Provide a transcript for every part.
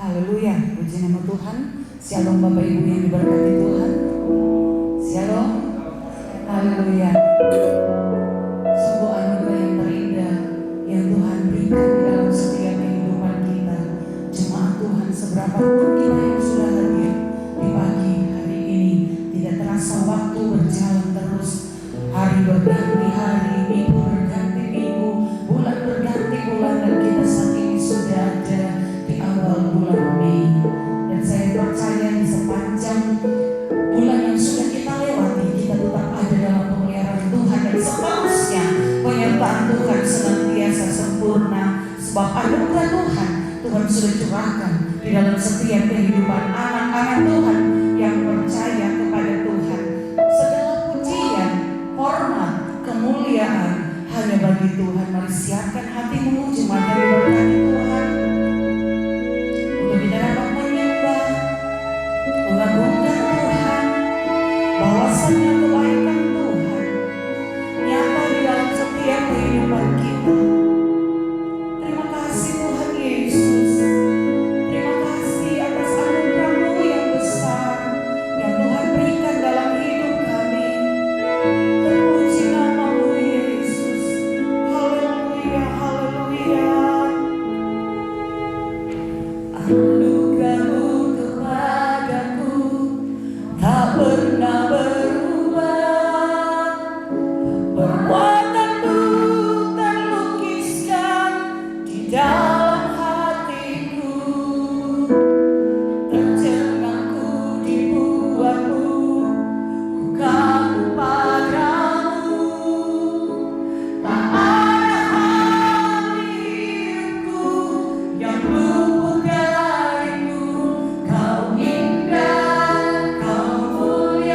Haleluya, puji nama Tuhan. Shalom Bapak Ibu yang diberkati Tuhan. Shalom. Haleluya. Sungguh anugerah yang terindah yang Tuhan berikan di dalam setiap kehidupan kita. Jemaat Tuhan, seberapa pun kita yang sudah hadir di pagi hari ini, tidak terasa waktu berjalan terus. Hari berganti hari, minggu berganti minggu, bulan berganti bulan, dan kita saat ini sudah ada di awal bulan Mei. Dan saya percaya di sepanjang bulan yang sudah kita lewati, kita tetap ada dalam pemeliharaan Tuhan, dan seterusnya penyertaan Tuhan senantiasa sempurna. Sebab anugerah Tuhan sudah curahkan di dalam setiap kehidupan anak-anak Tuhan yang percaya kepada Tuhan. Segala pujian, hormat, kemuliaan hanya bagi Tuhan. Mari siapkan hati memuji, mari berkati Tuhan untuk kita dapat menyembah, mengagungkan Tuhan, bahwasanya kebaikan Tuhan nyata di dalam setiap kehidupan kita. Terima kasih Tuhan Yesus. Terima kasih atas anugerah-Mu yang besar yang Tuhan berikan dalam hidup kami. Terpuji nama-Mu Yesus. Haleluya, haleluya. Anugerah-Mu kepadaku tak pernah berubah. Perbuatan-Mu terlukiskan di dalam hatiku. Tercengangku dibuat-Mu, ku kaku padamu. Tak ada hal di hidupku yang luput darimu. Kau indah, Kau mulia,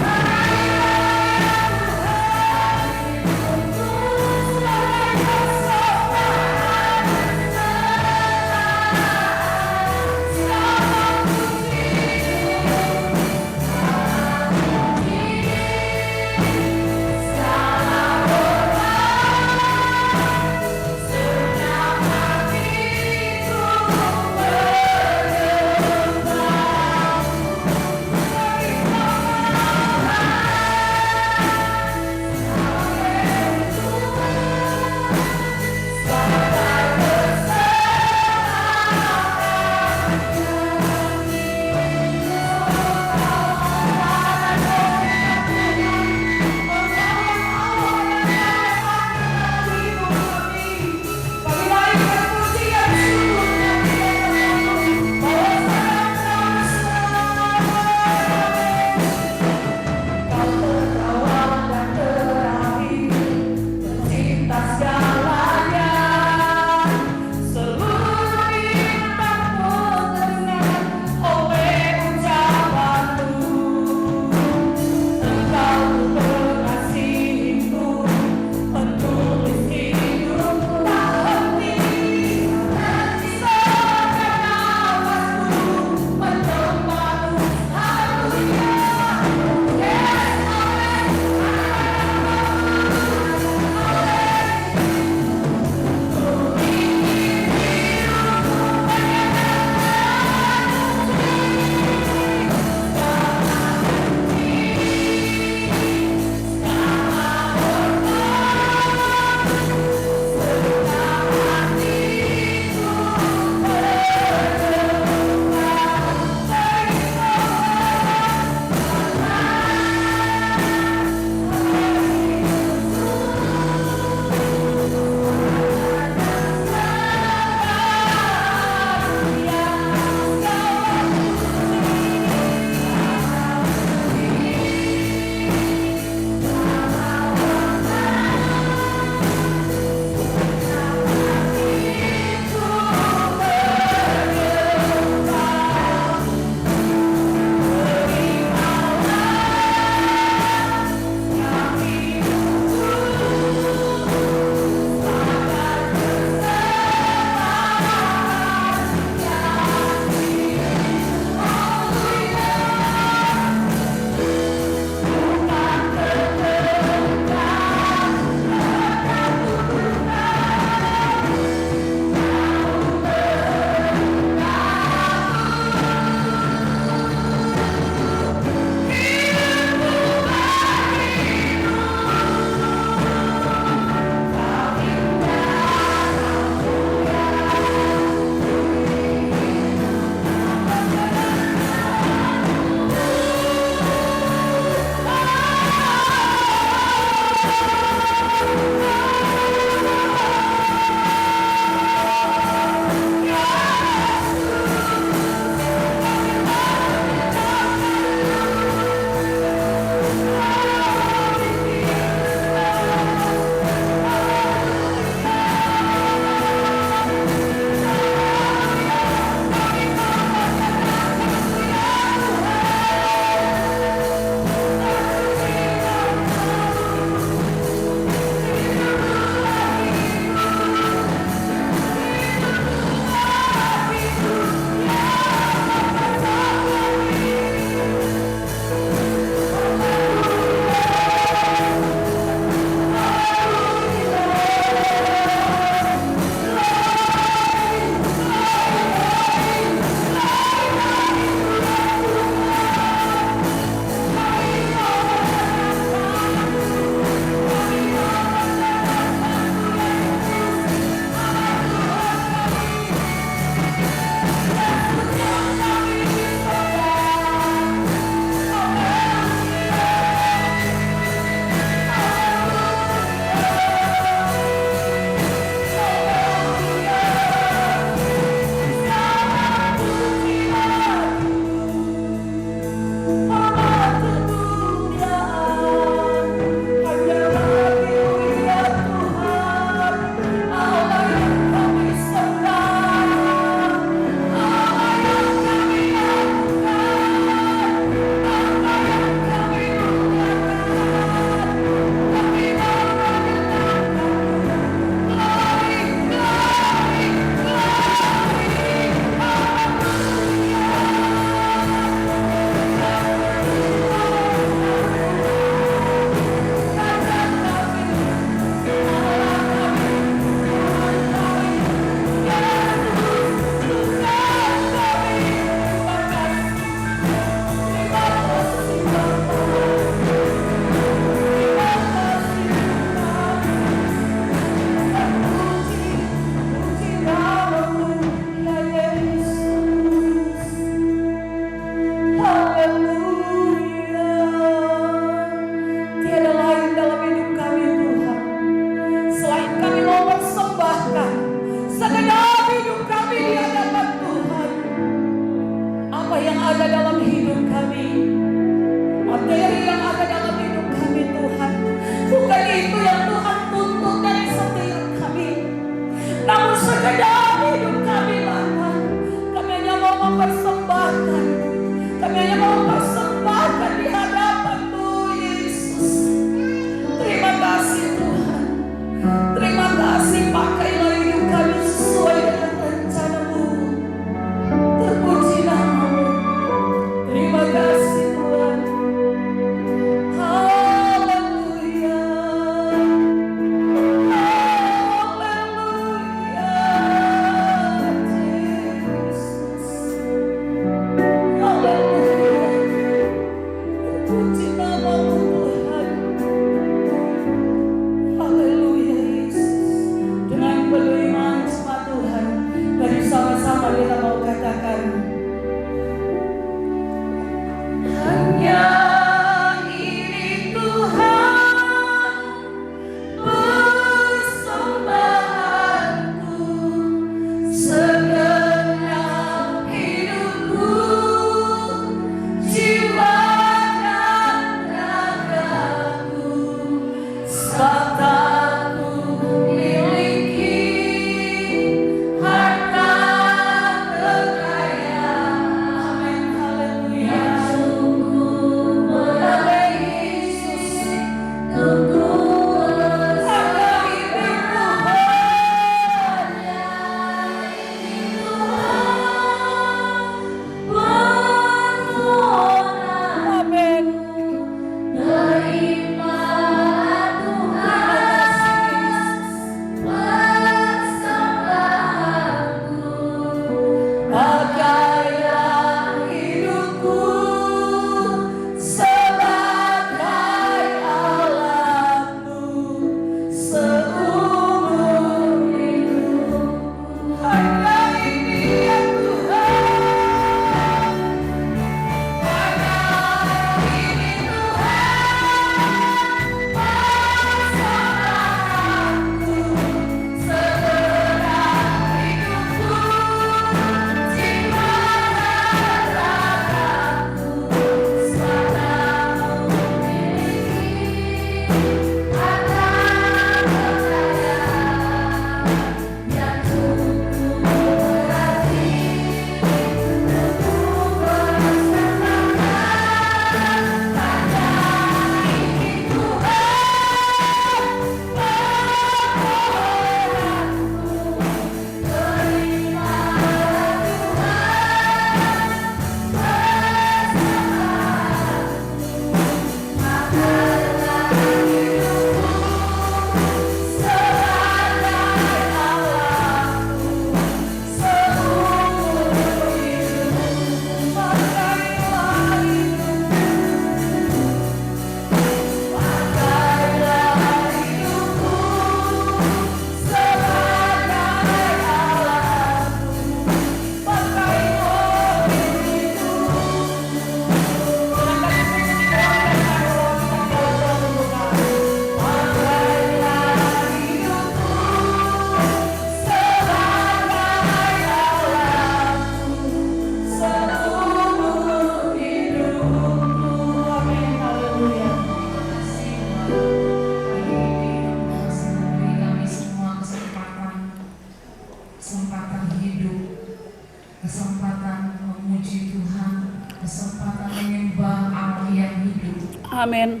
kesempatan memuji Tuhan, kesempatan menyembah Allah yang hidup. Amin.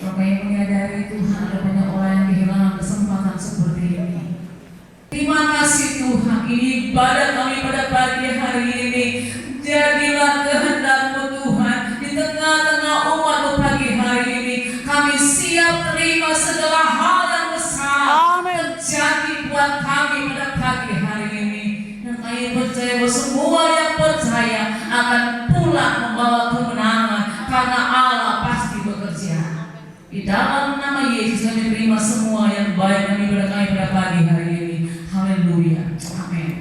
Bapak yang menyadari Tuhan ada banyak orang yang kehilangan kesempatan seperti ini. Terima kasih Tuhan, ini ibadah kami pada pagi hari ini. Jadilah kehendak-Mu Tuhan di tengah-tengah umat pagi hari ini. Kami siap terima segala hal yang besar terjadi buat kami pada pagi hari ini. Dan kami percaya bahwa semua yang percaya akan pulang membawa kemenangan karena Allah pasti bekerja. Di dalam nama Yesus kami terima semua yang baik dan ibadah kami pada pagi hari ini. Haleluya. Amin.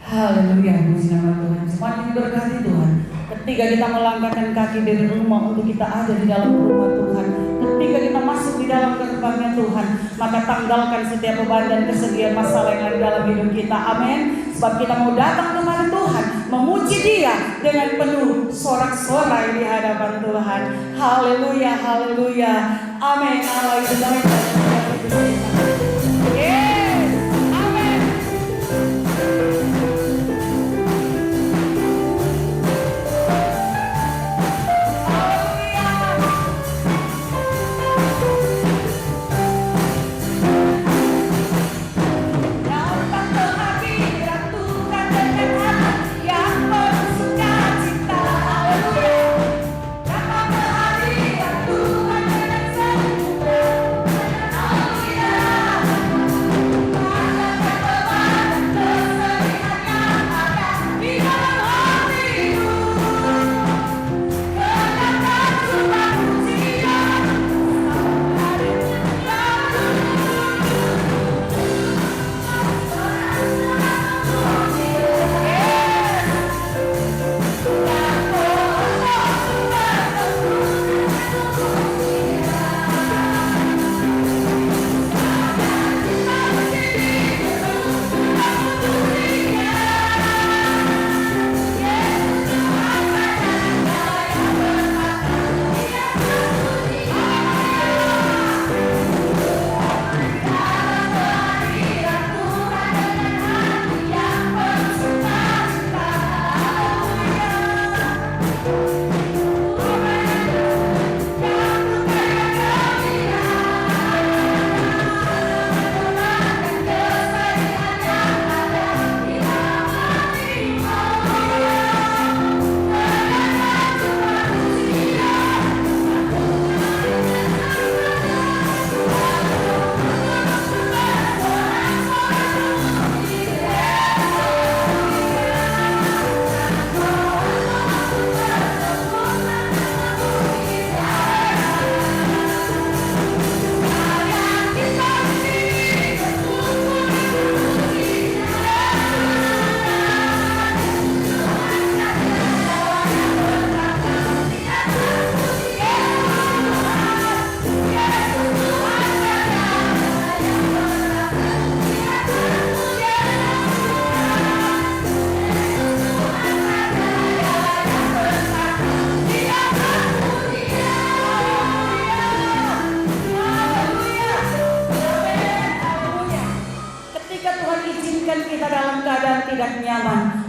Haleluya. Puji nama Tuhan. Semakin diberkati Tuhan. Ketika kita melangkahkan kaki dari rumah untuk kita ada di dalam rumah Tuhan, ketika kita masuk di dalam gerbangnya Tuhan, maka tanggalkan setiap beban dan kesedihan masalah yang ada dalam hidup kita. Amin. Sebab kita mau datang kepada Tuhan, memuji Dia dengan penuh sorak-sorai di hadapan Tuhan. Haleluya, haleluya. Amin. Allah itu baik.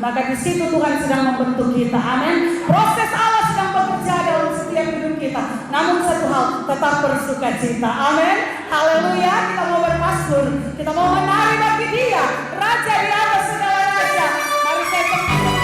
Maka di situ Tuhan sedang membentuk kita. Amin. Proses Allah sedang bekerja dalam setiap hidup kita. Namun satu hal, tetap bersuka cita. Amin. Haleluya. Kita mau bermasmur, kita mau menari bagi Dia, Raja di atas segala raja. Mari saya bersuka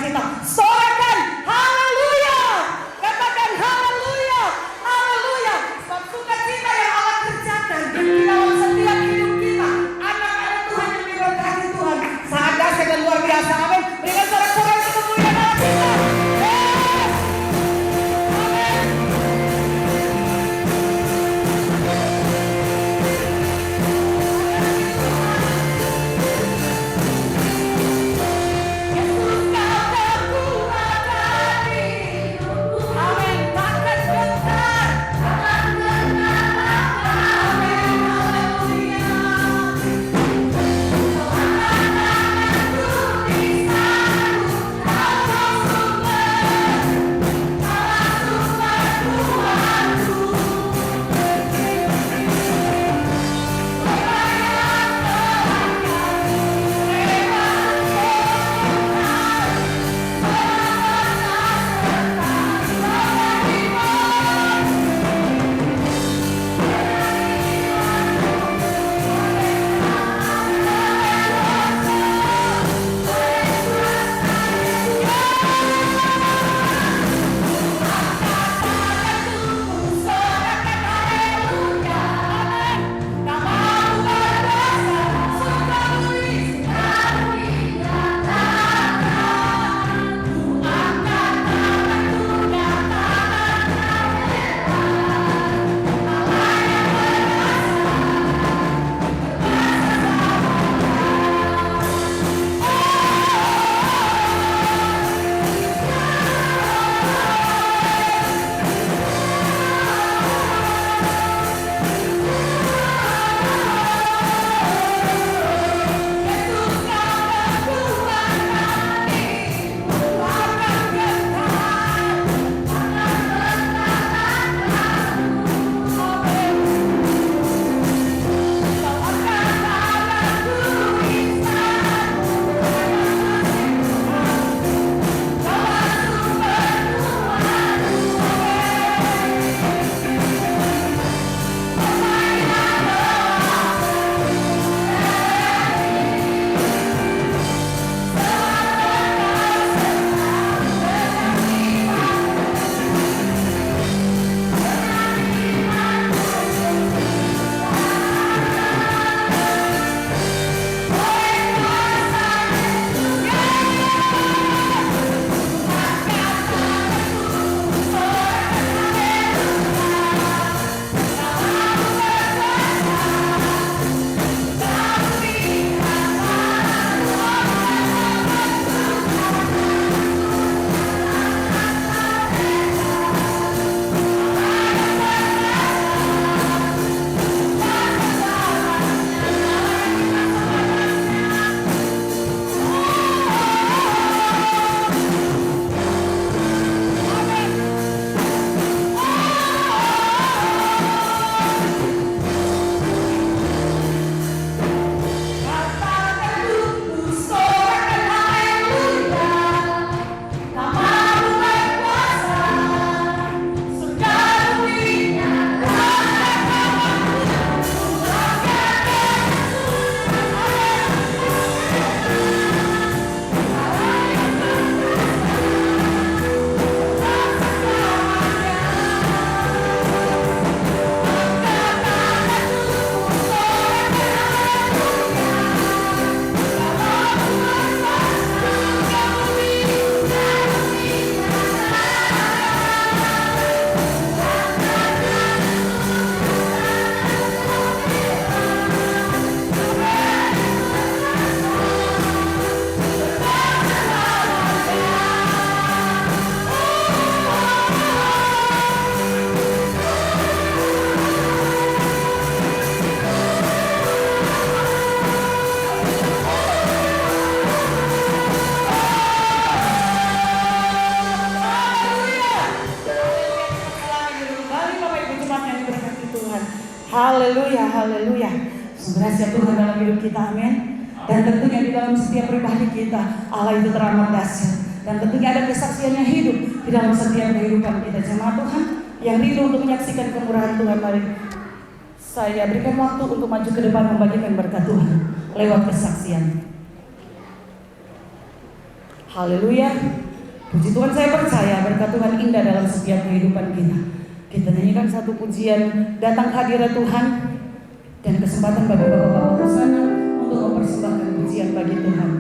kita. Sorakan haleluya. Katakan haleluya. Haleluya. Sebab sukacita yang Allah kerjakan di dalam setiap hidup kita. Anak-anak Tuhan yang diberkati Tuhan. Sangat dahsyat dan luar biasa. Amin. Berikan sorak-sorai untuk kemuliaan Allah kita. Yes. Amin. Haleluya, haleluya. Berhasil Tuhan dalam hidup kita, amin. Dan tentunya di dalam setiap pribadi kita, Allah itu teramat dahsyat. Dan tentunya ada kesaksian yang hidup di dalam setiap kehidupan kita. Jemaat Tuhan yang rindu untuk menyaksikan kemurahan Tuhan, mari saya berikan waktu untuk maju ke depan membagikan berkat Tuhan lewat kesaksian. Haleluya. Puji Tuhan, saya percaya berkat Tuhan indah dalam setiap kehidupan kita. Kita nyanyikan satu pujian, datang hadirat Tuhan, dan kesempatan bagi bapak-bapak sana untuk mempersembahkan pujian bagi Tuhan.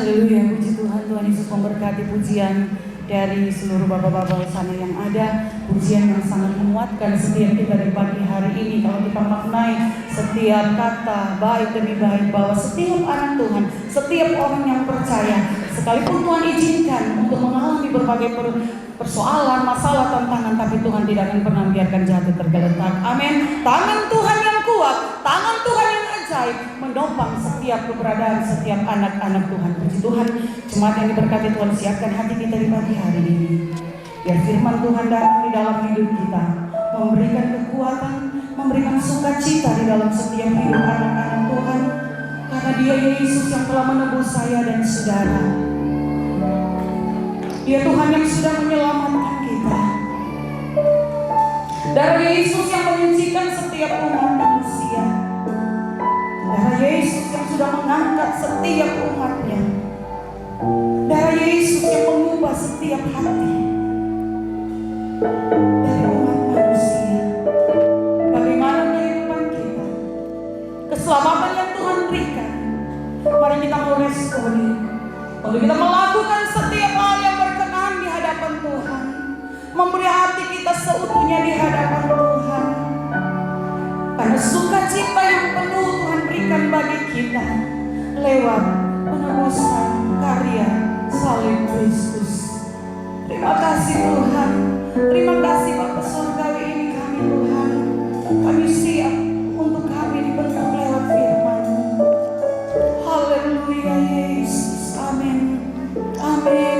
Haleluya, puji Tuhan. Tuhan Yesus memberkati pujian dari seluruh bapak-bapak sana yang ada. Pujian yang sangat menguatkan setiap kita di pagi hari ini. Kalau kita maknai setiap kata baik demi baik, bahwa setiap anak Tuhan, setiap orang yang percaya, sekalipun Tuhan izinkan untuk mengalami berbagai persoalan, masalah, tantangan, tapi Tuhan tidak akan pernah biarkan jatuh tergeletak. Amin. Tangan Tuhan yang kuat, tangan Tuhan yang ajaib kuasai menopang setiap keberadaan setiap anak-anak Tuhan. Puji Tuhan, jemaat yang diberkati Tuhan, siapkan hati kita di pagi hari ini. Biar firman Tuhan datang di dalam hidup kita, memberikan kekuatan, memberikan sukacita di dalam setiap hidup anak-anak Tuhan. Karena Dia Yesus yang telah menebus saya dan saudara. Dia Tuhan yang sudah menyelamatkan kita. Darah Yesus yang menyucikan setiap umat manusia. Darah Yesus yang sudah mengangkat setiap umatnya. Darah Yesus yang mengubah setiap hati dari umat manusia. Bagaimana kehidupan kita, keselamatan yang Tuhan berikan, mari kita meresponi untuk kita melakukan setiap hal yang berkenan di hadapan Tuhan, memberi hati kita seutuhnya di hadapan Tuhan. Karena sukacita yang penuh Tuhan berikan bagi kita lewat penebusan karya salib Kristus. Terima kasih Tuhan. Terima kasih Bapa Surgawi ini kami Tuhan. Kami siap untuk kami dibentuk lewat firman-Mu. Haleluya Yesus. Amin. Amin.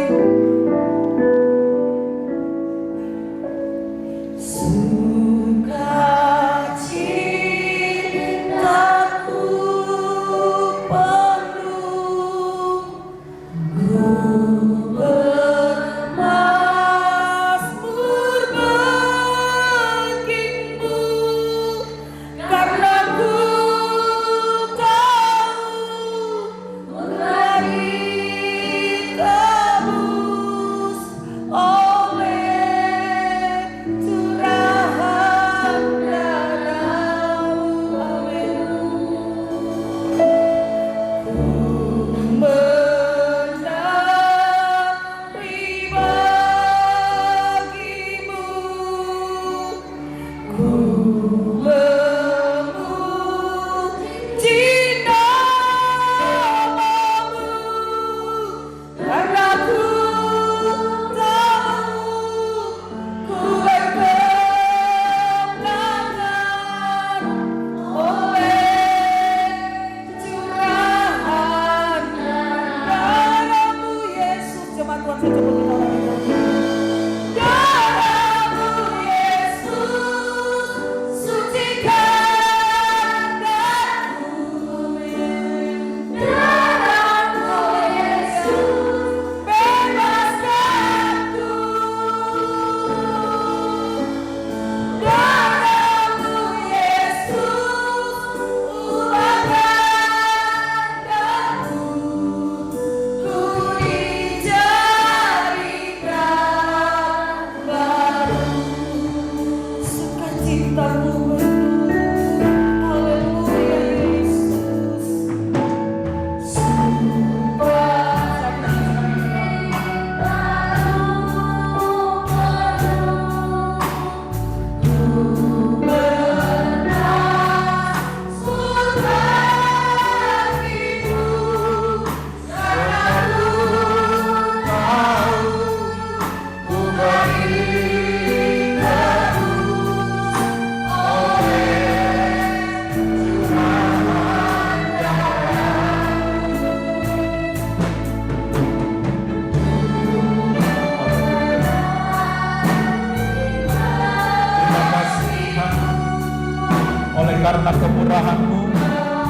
Karena kemurahan-Mu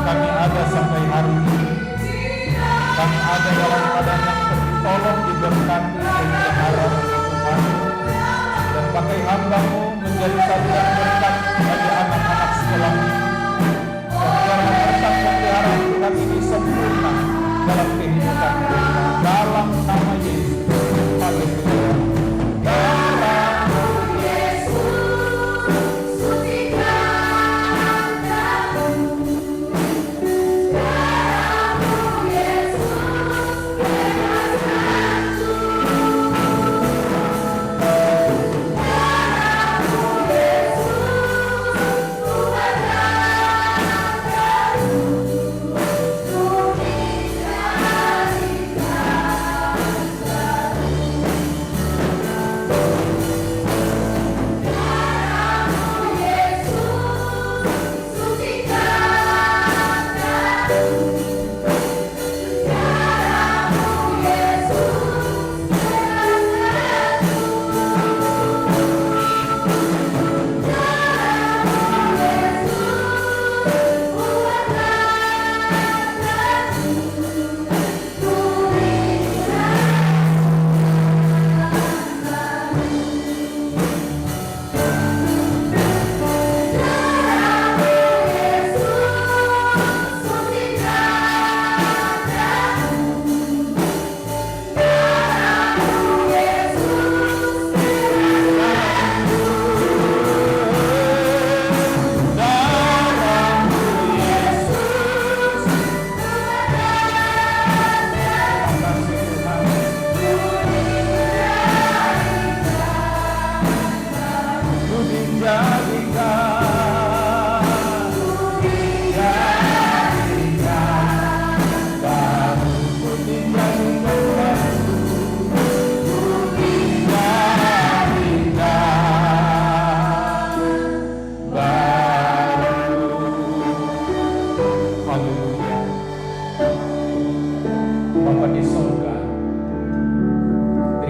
kami ada sampai hari ini. Kami ada dalam keadaan yang tertolong, diberkati, dipelihara oleh Tuhan. Dan pakai hamba-Mu menjadi saluran berkat bagi anak-anak sekolah ini. Dan biarlah berkat pemeliharaan Tuhan ini sempurna dalam kehidupan kita. Dalam nama Yesus. Haleluya.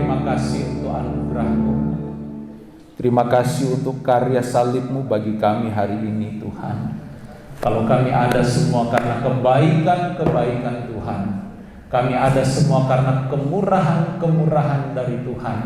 terima kasih untuk anugerah-Mu. Terima kasih untuk karya salib-Mu bagi kami hari ini Tuhan. Kalau kami ada semua karena kebaikan-kebaikan Tuhan, kami ada semua karena kemurahan-kemurahan dari Tuhan.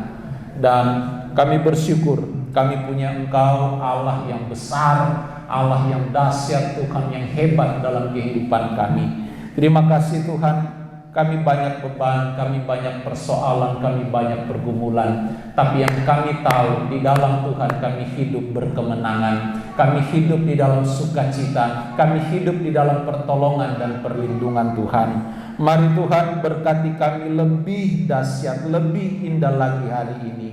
Dan kami bersyukur kami punya Engkau, Allah yang besar, Allah yang dahsyat, Tuhan yang hebat dalam kehidupan kami. Terima kasih Tuhan. Kami banyak beban, kami banyak persoalan, kami banyak pergumulan. Tapi yang kami tahu, di dalam Tuhan kami hidup berkemenangan. Kami hidup di dalam sukacita. Kami hidup di dalam pertolongan dan perlindungan Tuhan. Mari Tuhan berkati kami lebih dahsyat, lebih indah lagi hari ini.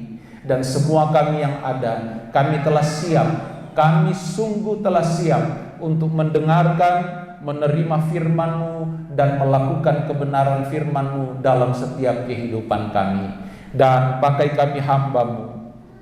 Dan semua kami yang ada, kami telah siap. Kami sungguh telah siap untuk mendengarkan, menerima firman-Mu dan melakukan kebenaran firman-Mu dalam setiap kehidupan kami. Dan pakai kami hamba-Mu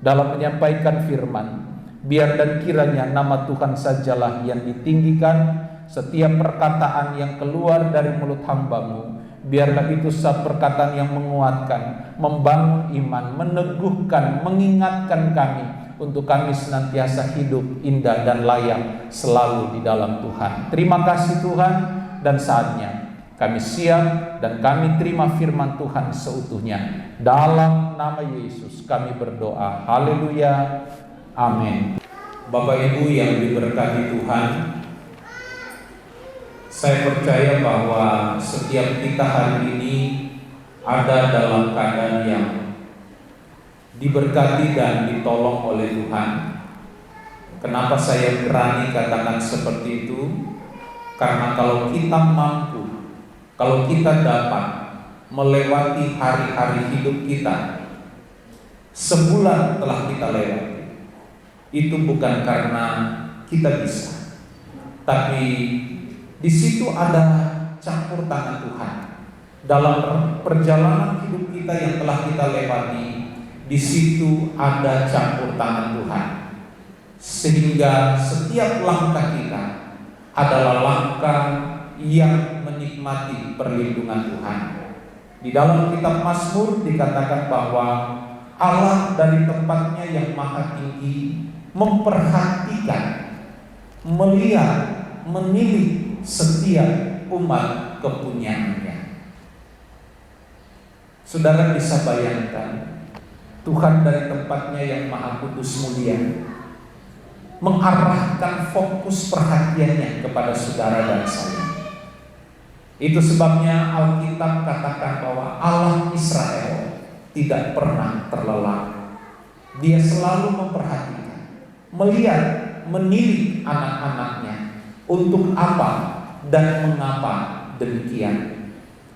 dalam menyampaikan firman. Biar dan kiranya nama Tuhan sajalah yang ditinggikan. Setiap perkataan yang keluar dari mulut hamba-Mu, biarlah itu satu perkataan yang menguatkan, membangun iman, meneguhkan, mengingatkan kami untuk kami senantiasa hidup indah dan layak selalu di dalam Tuhan. Terima kasih Tuhan, dan saatnya kami siap dan kami terima firman Tuhan seutuhnya. Dalam nama Yesus kami berdoa. Haleluya. Amin. Bapak Ibu yang diberkati Tuhan, saya percaya bahwa setiap kita hari ini ada dalam keadaan yang diberkati dan ditolong oleh Tuhan. Kenapa saya berani katakan seperti itu? Karena kalau kita mampu, kalau kita dapat melewati hari-hari hidup kita, sebulan telah kita lewati, itu bukan karena kita bisa, tapi di situ ada campur tangan Tuhan dalam perjalanan hidup kita yang telah kita lewati. Di situ ada campur tangan Tuhan, sehingga setiap langkah kita adalah langkah yang menikmati perlindungan Tuhan. Di dalam kitab Mazmur dikatakan bahwa Allah dari tempatnya yang maha tinggi memperhatikan, melihat, menilik setiap umat kepunyaannya. Saudara bisa bayangkan, Tuhan dari tempatnya yang maha kudus mulia mengarahkan fokus perhatiannya kepada saudara dan saya. Itu sebabnya Alkitab katakan bahwa Allah Israel tidak pernah terlelap. Dia selalu memperhatikan, melihat, menilik anak-anaknya untuk apa dan mengapa demikian.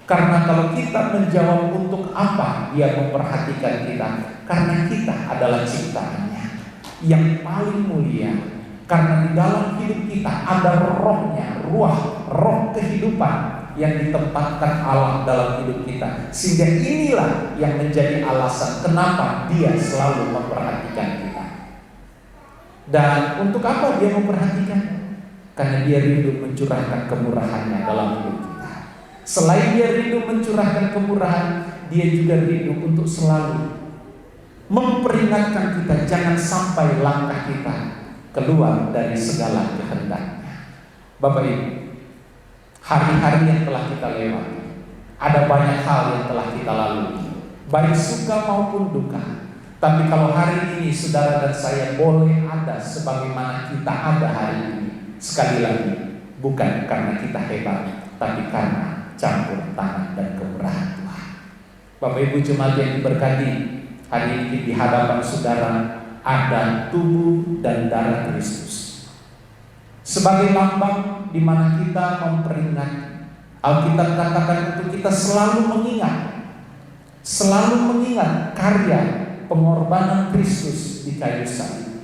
Karena kalau kita menjawab untuk apa Dia memperhatikan kita, karena kita adalah ciptaannya yang paling mulia. Karena di dalam hidup kita ada rohnya, roh kehidupan yang ditempatkan Allah dalam hidup kita. Sehingga inilah yang menjadi alasan kenapa Dia selalu memperhatikan kita. Dan untuk apa Dia memperhatikan? Karena Dia rindu mencurahkan kemurahannya dalam hidup kita. Selain Dia rindu mencurahkan kemurahan, Dia juga rindu untuk selalu memperingatkan kita jangan sampai langkah kita keluar dari segala kehendaknya. Bapak Ibu, hari-hari yang telah kita lewati, ada banyak hal yang telah kita lalui, baik suka maupun duka. Tapi kalau hari ini saudara dan saya boleh ada sebagaimana kita ada hari ini, sekali lagi bukan karena kita hebat, tapi karena campur tangan dan kemurahan Tuhan. Bapak Ibu jemaat yang diberkati, hari ini di hadapan saudara ada tubuh dan darah Kristus sebagai lambang di mana kita memperingat. Alkitab katakan untuk kita selalu mengingat karya pengorbanan Kristus di kayu salib.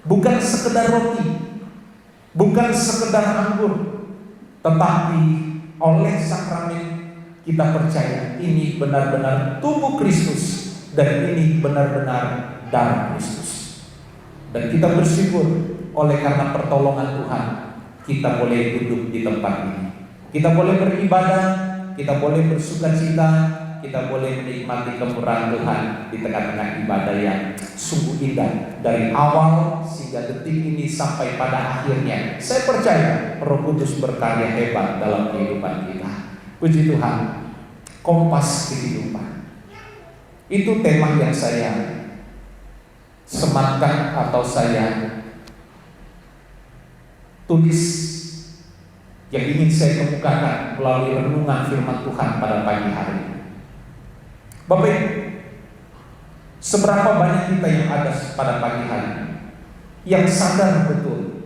Bukan sekedar roti, bukan sekedar anggur, tetapi oleh sakramen kita percaya ini benar-benar tubuh Kristus dan ini benar-benar darah Kristus. Dan kita bersyukur oleh karena pertolongan Tuhan kita boleh duduk di tempat ini. Kita boleh beribadah, kita boleh bersukacita, kita boleh menikmati kemurahan Tuhan di tengah-tengah ibadah yang sungguh indah dari awal sehingga detik ini sampai pada akhirnya. Saya percaya Roh Kudus berkarya hebat dalam kehidupan kita. Puji Tuhan. Kompas kehidupan. Itu tema yang saya sematkan atau saya tulis, yang ingin saya kemukakan melalui renungan firman Tuhan pada pagi hari ini. Bapak Ibu, seberapa banyak kita yang ada pada pagi hari ini yang sadar betul,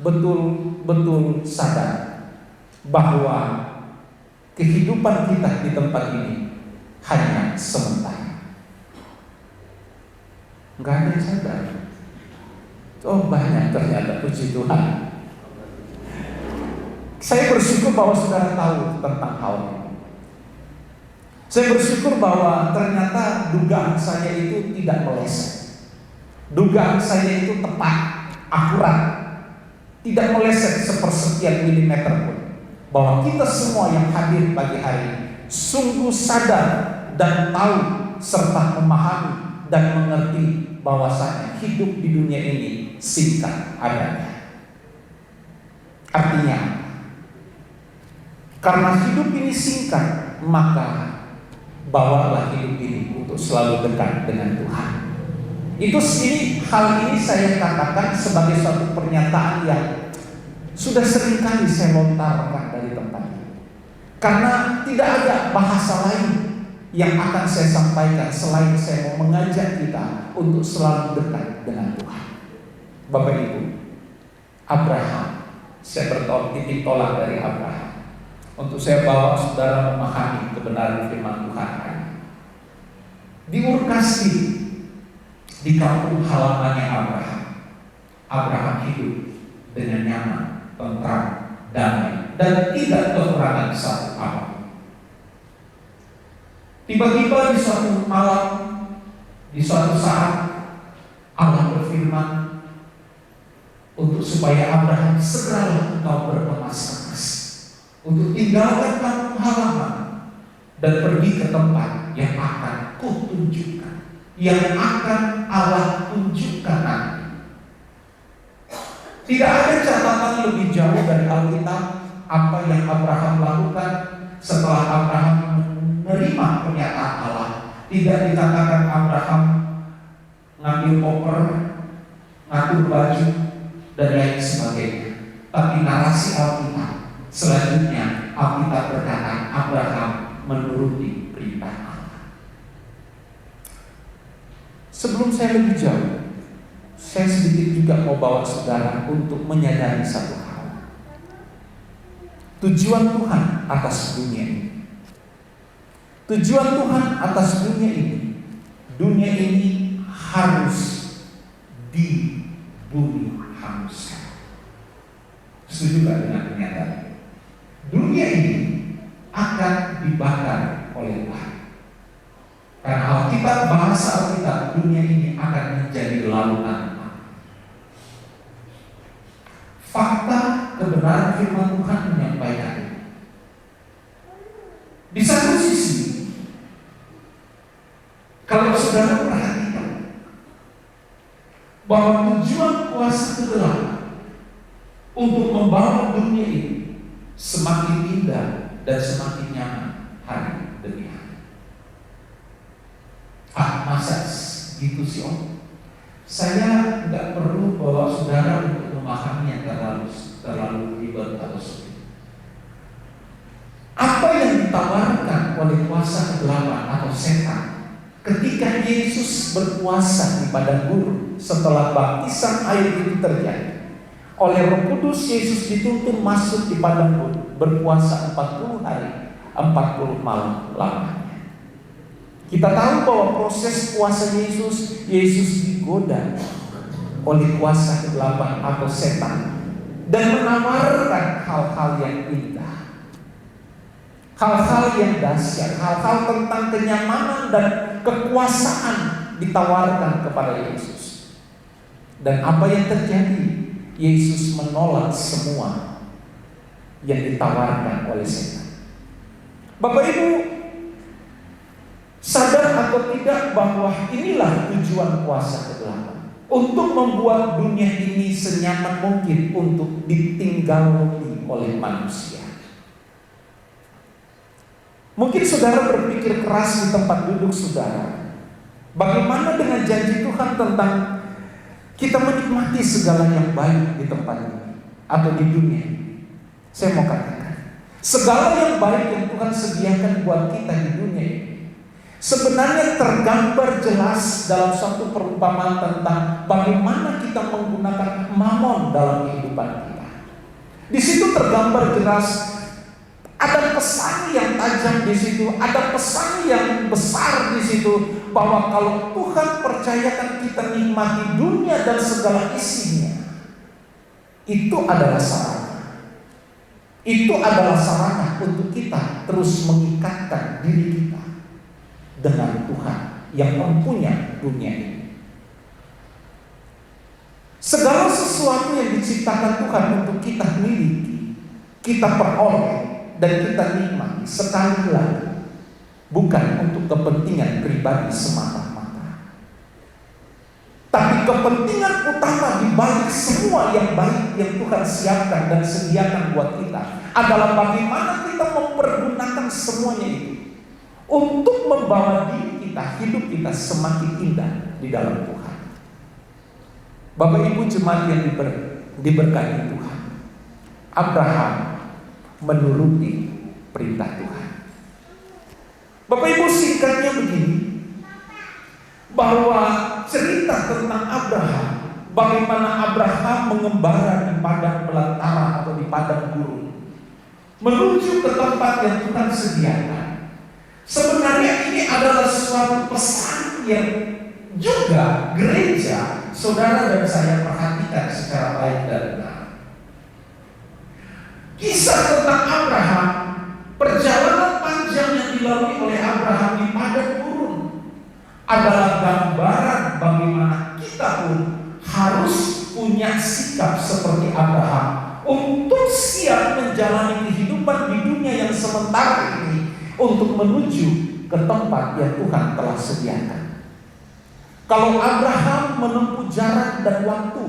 betul-betul sadar bahwa kehidupan kita di tempat ini hanya sementara. Enggak ada yang sadar. Oh, banyak ternyata, puji Tuhan. Saya bersyukur bahwa saudara tahu tentang hal ini. Saya bersyukur bahwa ternyata dugaan saya itu tidak meleset. Dugaan saya itu tepat, akurat, tidak meleset sepersekian milimeter pun. Bahwa kita semua yang hadir pagi hari ini sungguh sadar dan tahu serta memahami dan mengerti bahwasanya hidup di dunia ini singkat adanya. Artinya, karena hidup ini singkat, maka bawalah hidup ini untuk selalu dekat dengan Tuhan. Hal ini saya katakan sebagai suatu pernyataan yang sudah seringkali saya lontarkan dari tempat ini. Karena tidak ada bahasa lain yang akan saya sampaikan selain saya mau mengajak kita untuk selalu dekat dengan Tuhan. Bapak Ibu, Abraham, saya titik tolak dari Abraham untuk saya bawa saudara memahami kebenaran firman Tuhan. Di Ur Kasdim, di kampung halamannya Abraham hidup dengan nyaman, tentram, damai, dan tidak kekurangan satu apapun. Tiba-tiba di suatu malam, di suatu saat, Allah berfirman untuk supaya Abraham segeralah engkau berkemas-kemas untuk tinggalkan kampung halaman dan pergi ke tempat yang akan kutunjukkan, yang akan Allah tunjukkan nanti. Tidak ada catatan lebih jauh dari Alkitab apa yang Abraham lakukan setelah Abraham menerima pernyataan Allah. Tidak dikatakan Abraham ngambil koper, ngatur baju, dan lain sebagainya. Tapi narasi Alkitab selanjutnya, Alkitab berkata Abraham menuruti perintah Allah. Sebelum saya lebih jauh, saya sedikit juga mau bawa saudara untuk menyadari satu hal. Tujuan Tuhan atas dunia ini. Tujuan Tuhan atas dunia ini harus dibumi hanguskan. Setuju gak dengan pernyataan? Dunia ini akan dibakar oleh Tuhan. Karena Alkitab, bahasa Alkitab, dunia ini akan menjadi lautan. Fakta kebenaran firman Tuhan menyampaikan. Di satu sisi, kalau saudara perhatikan bahwa tujuan kuasa kegelapan untuk membawa dunia ini semakin indah dan semakin nyaman hari demi hari. Masa gitu sih Om? Saya nggak perlu bawa saudara untuk memahaminya terlalu ribet atau sulit. Apa yang ditawarkan oleh kuasa kegelapan atau setan ketika Yesus berpuasa di padang gurun setelah baptisan air itu terjadi? Oleh Roh Kudus Yesus dituntun masuk di padang gurun berpuasa 40 hari 40 malam lamanya. Kita tahu bahwa proses puasa Yesus digoda oleh kuasa kegelapan atau setan dan menawarkan hal-hal yang indah, hal-hal yang dahsyat, hal-hal tentang kenyamanan dan kekuasaan ditawarkan kepada Yesus. Dan apa yang terjadi? Yesus menolak semua yang ditawarkan oleh setan. Bapak Ibu, sadar atau tidak bahwa inilah tujuan kuasa ke-8, untuk membuat dunia ini senyaman mungkin untuk ditinggali oleh manusia. Mungkin saudara berpikir keras di tempat duduk saudara, bagaimana dengan janji Tuhan tentang kita menikmati segala yang baik di tempat ini atau di dunia ini? Saya mau katakan, segala yang baik yang Tuhan sediakan buat kita di dunia ini sebenarnya tergambar jelas dalam satu perumpamaan tentang bagaimana kita menggunakan mamon dalam kehidupan kita. Di situ tergambar jelas, ada pesan yang tajam di situ, ada pesan yang besar di situ, bahwa kalau Tuhan percayakan kita nikmati dunia dan segala isinya, itu adalah sarana. Itu adalah sarana untuk kita terus mengikatkan diri kita dengan Tuhan yang mempunyai dunia ini. Segala sesuatu yang diciptakan Tuhan untuk kita miliki, kita peroleh dan kita nikmati sekali lagi, bukan untuk kepentingan pribadi semata-mata, tapi kepentingan utama di balik semua yang baik yang Tuhan siapkan dan sediakan buat kita adalah bagaimana kita mempergunakan semuanya itu untuk membawa diri kita, hidup kita semakin indah di dalam Tuhan. Bapak Ibu jemaat yang diberkati Tuhan, Abraham menuruti perintah Tuhan. Bapak Ibu, singkatnya begini, bahwa cerita tentang Abraham, bagaimana Abraham mengembara di padang belantara atau di padang gurun menuju ke tempat yang Tuhan sediakan, sebenarnya ini adalah suatu pesan yang juga gereja, saudara dan saya perhatikan secara baik dan benar. Kisah tentang Abraham, perjalanan panjang yang dilalui oleh Abraham di padang gurun adalah gambaran bagaimana kita pun harus punya sikap seperti Abraham untuk siap menjalani kehidupan di dunia yang sementara ini untuk menuju ke tempat yang Tuhan telah sediakan. Kalau Abraham menempuh jarak dan waktu,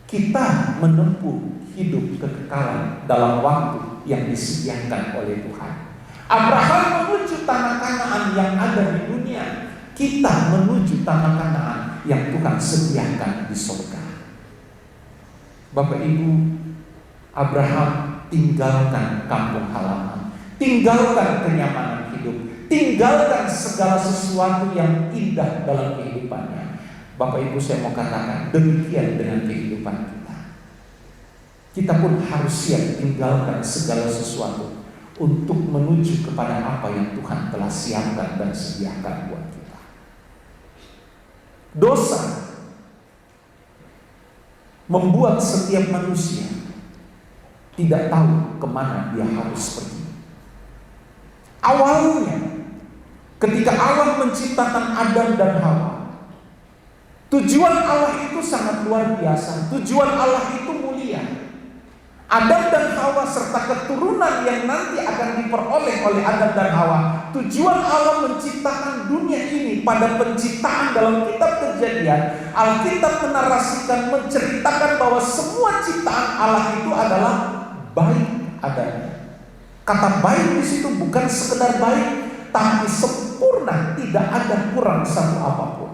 kita menempuh hidup kekekalan dalam waktu yang disediakan oleh Tuhan. Abraham menuju tanah Kanaan yang ada di dunia, kita menuju tanah Kanaan yang Tuhan sediakan di surga. Bapak Ibu, Abraham tinggalkan kampung halaman, tinggalkan kenyamanan hidup, tinggalkan segala sesuatu yang indah dalam kehidupannya. Bapak Ibu, saya mau katakan demikian dengan kehidupan kita. Kita pun harus siap tinggalkan segala sesuatu untuk menuju kepada apa yang Tuhan telah siapkan dan sediakan buat kita. Dosa membuat setiap manusia tidak tahu kemana dia harus pergi. Awalnya, ketika Allah menciptakan Adam dan Hawa, tujuan Allah itu sangat luar biasa. Tujuan Allah itu mulia. Adam dan Hawa serta keturunan yang nanti akan diperoleh oleh Adam dan Hawa. Tujuan Allah menciptakan dunia ini pada penciptaan dalam kitab Kejadian. Alkitab menarasikan, menceritakan bahwa semua ciptaan Allah itu adalah baik adanya. Kata baik di situ bukan sekedar baik, tapi sempurna, tidak ada kurang satu apapun.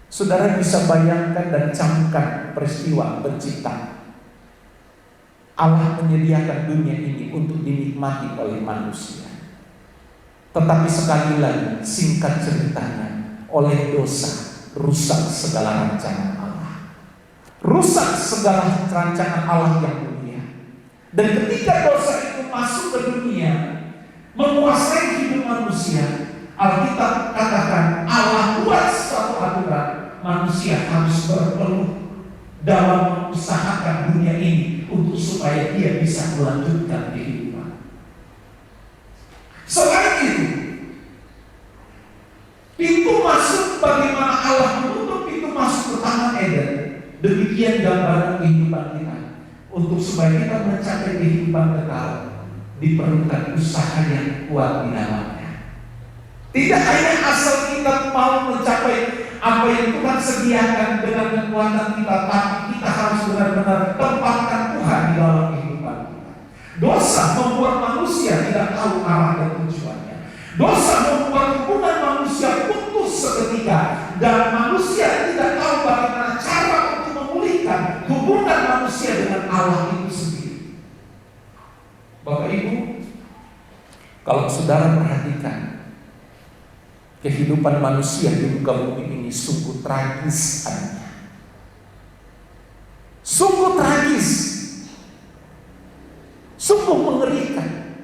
Saudara bisa bayangkan dan camkan peristiwa penciptaan. Allah menyediakan dunia ini untuk dinikmati oleh manusia. Tetapi sekali lagi, singkat ceritanya, oleh dosa rusak segala rancangan Allah. Rusak segala rancangan Allah yang mulia. Dan ketika dosa itu masuk ke dunia, menguasai hidup manusia, Alkitab katakan Allah buat suatu aturan, manusia harus berpeluh dalam mengusahakan dunia ini untuk supaya dia bisa melanjutkan kehidupan. Selain itu, pintu masuk bagaimana Allah menutup pintu masuk ke Taman Eden, demikian gambaran kehidupan kita untuk supaya kita mencapai kehidupan kekal. diperlukan usaha yang kuat di dalamnya. Tidak hanya asal kita mau mencapai apa yang Tuhan sediakan dengan kekuatan kita, tapi kita harus benar-benar tempatkan Tuhan di dalam kehidupan kita. Dosa membuat manusia tidak tahu arah dan tujuannya. Dosa membuat hubungan manusia putus seketika, dan manusia tidak tahu bagaimana cara untuk memulihkan hubungan manusia dengan Allah itu sendiri. Bapak Ibu, kalau saudara perhatikan, kehidupan manusia di muka bumi ini sungguh tragis adanya. Sungguh tragis, sungguh mengerikan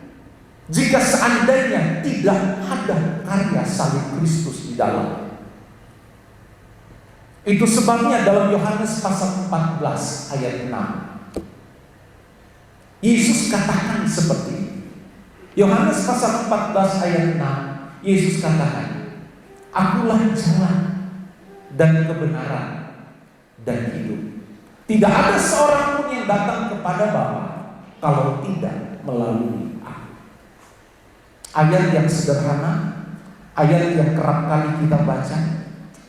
jika seandainya tidak ada karya salib Kristus di dalam. Itu sebabnya dalam Yohanes pasal 14 ayat 6 Yesus katakan seperti ini. Yohanes pasal 14 ayat 6 Yesus katakan, "Akulah jalan dan kebenaran dan hidup. Tidak ada seorang pun yang datang kepada Bapa kalau tidak melalui Aku." Ayat yang sederhana, ayat yang kerap kali kita baca,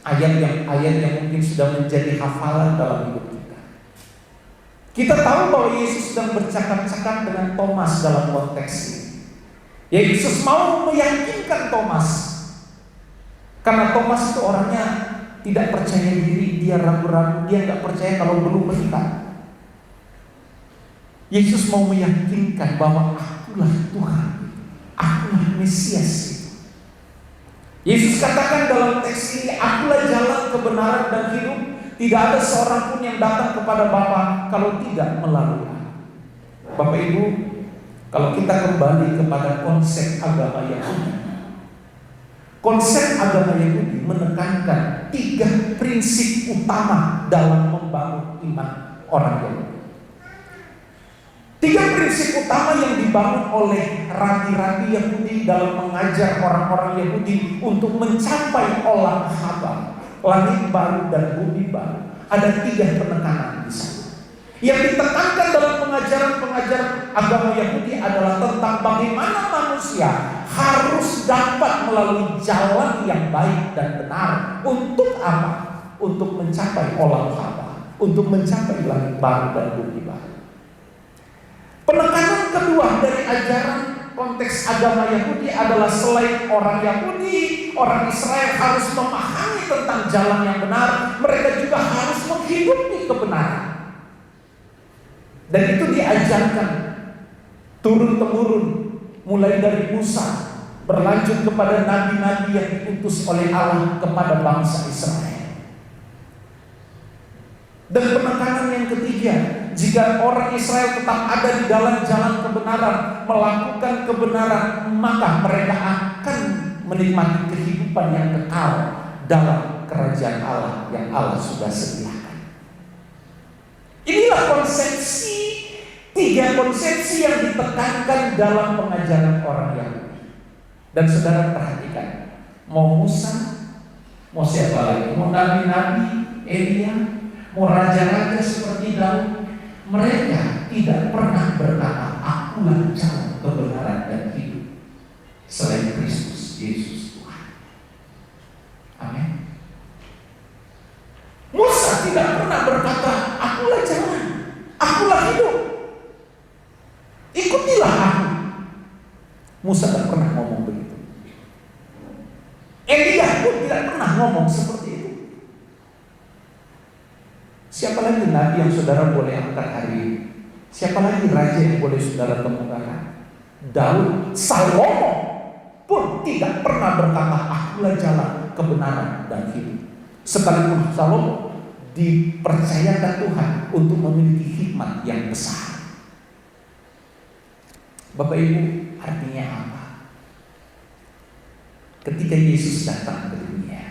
ayat yang mungkin sudah menjadi hafalan dalam hidup kita. Kita tahu bahwa Yesus sedang bercakap-cakap dengan Thomas dalam konteks ini. Yesus mau meyakinkan Thomas, karena Thomas itu orangnya tidak percaya diri, dia ragu-ragu, dia nggak percaya kalau belum melihat. Yesus mau meyakinkan bahwa akulah Tuhan, akulah Mesias. Yesus katakan dalam teks ini, "Akulah jalan, kebenaran dan hidup. Tidak ada seorang pun yang datang kepada Bapa kalau tidak melalui Aku." Bapak Ibu, kalau kita kembali kepada konsep agama Yahudi, konsep agama Yahudi menekankan 3 prinsip utama dalam membangun iman orang Yahudi. 3 prinsip utama yang dibangun oleh rabi-rabi Yahudi dalam mengajar orang-orang Yahudi untuk mencapai olam haba, langit baru dan bumi baru. Ada 3 penekanan di sana. Yang ditekankan dalam pengajaran-pengajaran agama Yahudi adalah tentang bagaimana manusia harus dapat melalui jalan yang baik dan benar. Untuk apa? Untuk mencapai olam haba, untuk mencapai langit baru dan bumi baru. Penekanan kedua dari ajaran konteks agama Yahudi adalah selain orang Yahudi, orang Israel harus memahami tentang jalan yang benar, mereka juga harus menghidupi kebenaran. Dan itu diajarkan turun-temurun, mulai dari Musa, berlanjut kepada nabi-nabi yang diutus oleh Allah kepada bangsa Israel. Dan penekanan yang ketiga, jika orang Israel tetap ada di dalam jalan kebenaran, melakukan kebenaran, maka mereka akan menikmati kehidupan yang kekal dalam kerajaan Allah yang Allah sudah sediakan. Inilah konsepsi, 3 konsepsi yang ditekankan dalam pengajaran orang Yahudi. Dan saudara perhatikan, mau Musa, mau siapa lagi, mau nabi-nabi, Elia, mau raja-raja seperti Daud, mereka tidak pernah berkata, "Akulah jalan, kebenaran dan hidup," selain Kristus Yesus Tuhan. Amin. Musa tidak pernah berkata, "Akulah jalan, akulah hidup, ikutilah aku." Musa tidak pernah ngomong begitu. Elia pun tidak pernah ngomong seperti itu. Siapa lagi nabi yang saudara boleh angkat hari ini? Siapa lagi raja yang boleh saudara temukan? Daud, Salomo pun tidak pernah berkata, "Akulah jalan, kebenaran dan hidup." Sekalipun Salomo dipercayakan Tuhan untuk memiliki hikmat yang besar. Bapak Ibu, artinya apa? Ketika Yesus datang ke dunia,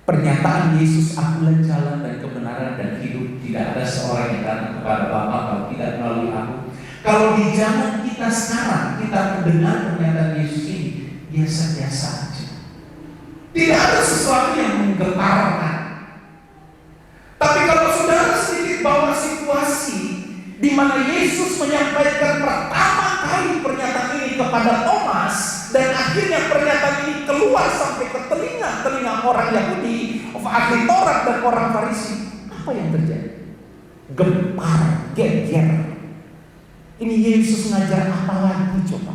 pernyataan Yesus, "Akulah jalan dan kebenaran dan hidup, tidak ada seorang yang datang kepada Bapa kalau tidak melalui Aku." Kalau di zaman kita sekarang, kita mendengar pernyataan Yesus ini biasa-biasa saja. Tidak ada sesuatu yang menggetarkan. Tapi kalau saudara sedikit bawa situasi di mana Yesus menyampaikan pertama kepada Thomas, dan akhirnya pernyataan ini keluar sampai ke telinga orang Yahudi, ahli Taurat dan orang Farisi. Apa yang terjadi? Gempar, geger. Ini Yesus ngajar apa lagi coba?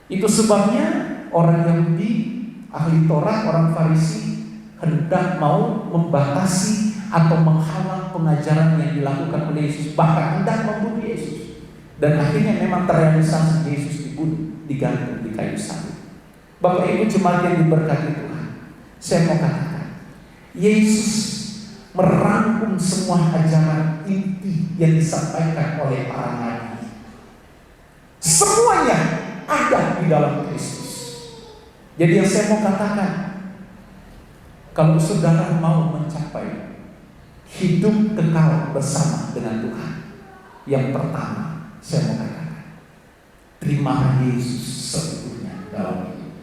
Itu sebabnya orang Yahudi, ahli Taurat, orang Farisi hendak mau membatasi atau menghalang pengajaran yang dilakukan oleh Yesus, bahkan hendak membunuh Yesus. Dan akhirnya memang terrealisasi, Yesus dibunuh, digantung di kayu salib. Bapak Ibu jemaat yang diberkati Tuhan, saya mau katakan, Yesus merangkum semua ajaran inti yang disampaikan oleh para nabi. Semuanya ada di dalam Kristus. Jadi yang saya mau katakan, kalau saudara mau mencapai hidup kekal bersama dengan Tuhan, yang pertama saya mau katakan, terima Yesus seutuhnya dalam hidup.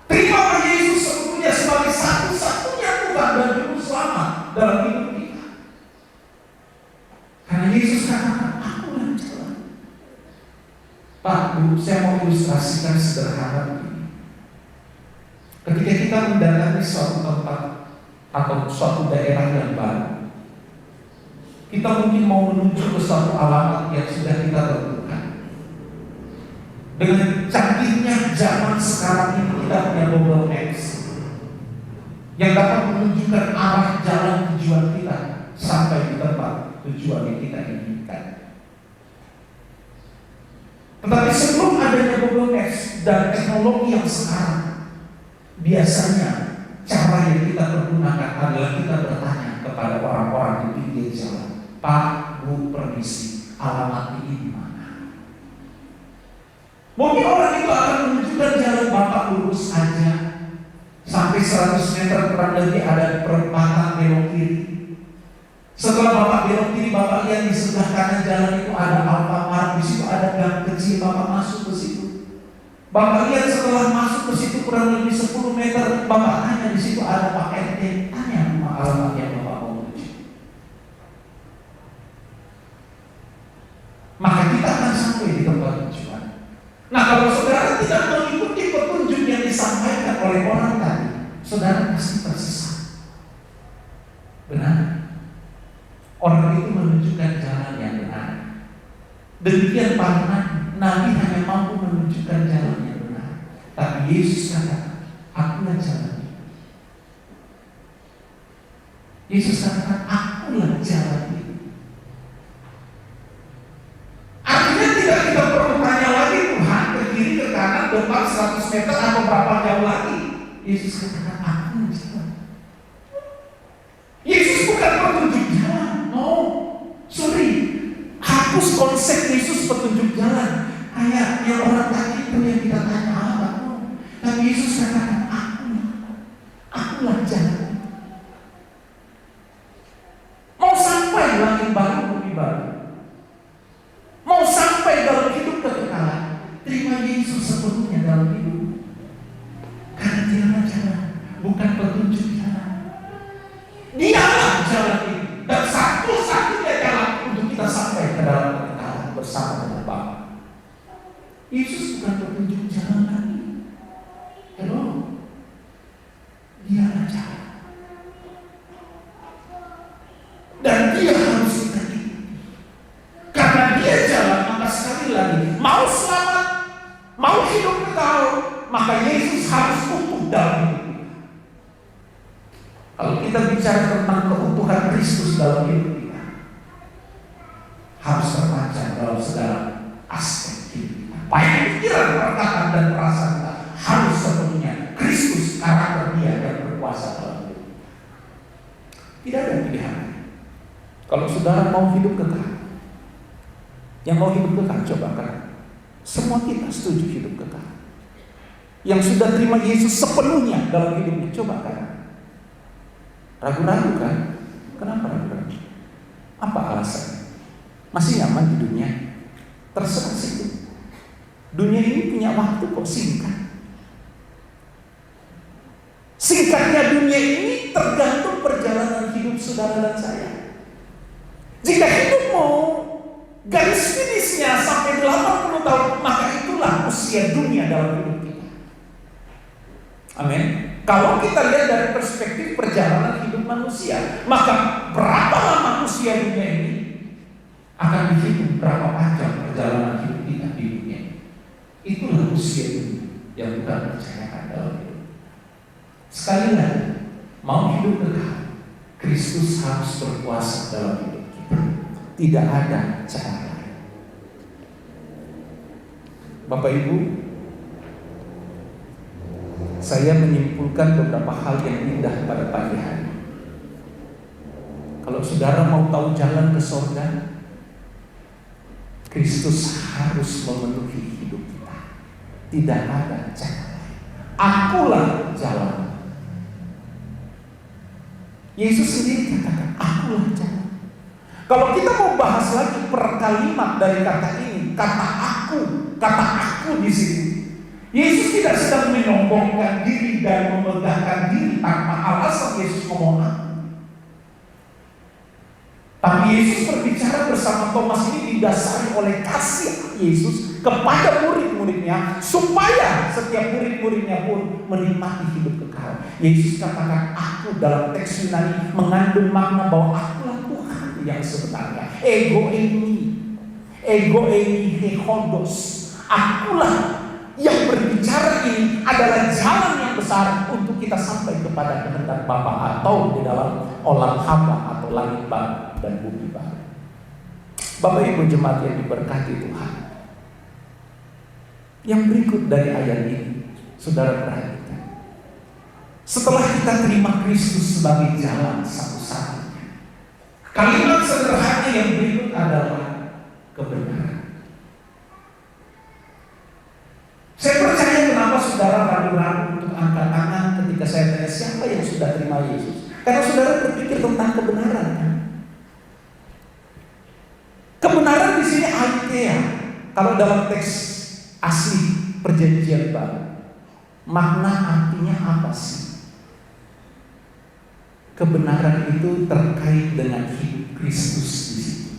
Terima Yesus seutuhnya sebagai satu-satunya Tuhan dan Juru Selamat dalam hidup kita. Karena Yesus katakan, aku yang jalan. Pak, Bu, saya mau ilustrasikan sederhana ini. Ketika kita mendatangi suatu tempat atau suatu daerah yang baru, kita mungkin mau menuju ke suatu alamat yang sudah kita tentukan. Dengan canggihnya zaman sekarang ini, kita punya Google Maps yang dapat menunjukkan arah jalan tujuan kita sampai di tempat tujuan yang kita inginkan. Tetapi sebelum adanya Google Maps dan teknologi yang sekarang, biasanya cara yang kita pergunakan adalah kita bertanya kepada orang-orang di pinggir jalan, Pak, Bu, permisi, alamat ini di mana? Mungkin orang itu akan menunjukkan jalan, Bapak lurus aja sampai 100 meter kurang lebih ada perempatan belok kiri. Setelah Bapak belok kiri, Bapak lihat di sebelah kanan jalan itu ada Alfamart, di situ ada gang kecil, Bapak masuk ke situ. Bapak lihat setelah masuk ke situ kurang lebih 10 meter, Bapak tanya di situ ada Pak RT, tanya nama alamat yang Bapak mau menuju. Maka kita akan sampai di tempat tujuan. Nah, kalau saudara tidak mengikuti petunjuk yang disampaikan oleh orang tadi, saudara pasti tersesat. Benar? Orang itu menunjukkan jalan yang benar. Demikian para nabi hanya mampu menunjukkan jalan yang benar. Tapi Yesus katakan, akulah jalan. Yesus katakan, akulah jalan itu. Artinya tidak kita perlu tanya lagi, Tuhan ke kiri, ke kanan, depan 100 meter atau berapa jauh lagi. Yesus katakan, akulah jalan. Yesus bukan petunjuk jalan. No, sorry. Hapus konsep Yesus petunjuk jalan. Kayak yang orang tadi itu yang kita tanya apa. Tapi Yesus katakan, akulah jalan. Mau sampai langit baru, bumi baru, mau sampai dalam hidup kekekalan, terima Yesus sepenuhnya dalam hidup. Karena dialah jalan, bukan petunjuk jalan. Dialah jalan ini, dan satu-satunya jalan untuk kita sampai ke dalam kekekalan bersama dengan Bapa. Yesus bukan petunjuk jalan lagi. Hello, dialah jalan. Dan dia harus kita ikuti. Karena dia jalan, maka sekali lagi, mau selamat, mau hidup kekal, maka Yesus harus utuh dalam hidup kita. Kalau kita bicara tentang keutuhan Kristus dalam hidup kita, harus terpancar dalam segala aspek hidup kita. Baik pikiran, perkataan, dan perasaan kita harus sepenuhnya Kristus, karakter dia yang berkuasa dalam hidup kita. Tidak ada pilihan. Kalau saudara mau hidup kekal, yang mau hidup kekal, coba kan? Semua kita setuju hidup kekal. Yang sudah terima Yesus sepenuhnya dalam hidupnya, coba kan? Ragu-ragu kan? Kenapa ragu-ragu? Apa alasannya? Masih nyaman di dunia? Terserah situ. Dunia ini punya waktu kok singkat. Singkatnya dunia ini tergantung perjalanan hidup saudara dan saya. Jika hidup mau garis finishnya usia dunia dalam hidup kita. Amin. Kalau kita lihat dari perspektif perjalanan hidup manusia, maka berapa lama usia dunia ini akan dihitung berapa panjang perjalanan hidup kita di dunia. Itulah usia dunia yang kita percayakan dalam hidup. Sekali lagi, mau hidup kekal, Kristus harus berkuasa dalam hidup kita. Tidak ada cara lain. Bapak Ibu, saya menyimpulkan beberapa hal yang indah pada pagi hari. Kalau saudara mau tahu jalan ke surga, Kristus harus memenuhi hidup kita. Tidak ada cara lain. Akulah jalan. Yesus sendiri katakan, akulah jalan. Kalau kita mau bahas lagi per kalimat dari kata ini, kata aku di sini. Yesus tidak sedang menyombongkan diri dan memegahkan diri tanpa alasan Yesus ngomong aku. Tapi Yesus berbicara bersama Thomas ini didasari oleh kasih Yesus kepada murid-muridnya, supaya setiap murid-muridnya pun menikmati hidup kekal. Yesus katakan aku dalam teks Yunani mengandung makna bahwa akulah Tuhan yang sebenarnya. Ego eimi hehodos. Akulah yang berbicara ini adalah jalan yang besar untuk kita sampai kepada kehendak Bapa, atau di dalam olam haba atau langit baru dan bumi baru. Bapak Ibu jemaat yang diberkati Tuhan, yang berikut dari ayat ini, saudara perhatikan. Setelah kita terima Kristus sebagai jalan satu-satunya, kalimat sederhana yang berikut adalah kebenaran. Saya percaya kenapa saudara ragu-ragu untuk angkat tangan ketika saya tanya siapa yang sudah terima Yesus. Karena saudara berpikir tentang kebenaran, kan? Kebenaran di sini aletheia. Kalau dalam teks asli Perjanjian Baru, makna artinya apa sih? Kebenaran itu terkait dengan hidup Kristus di situ.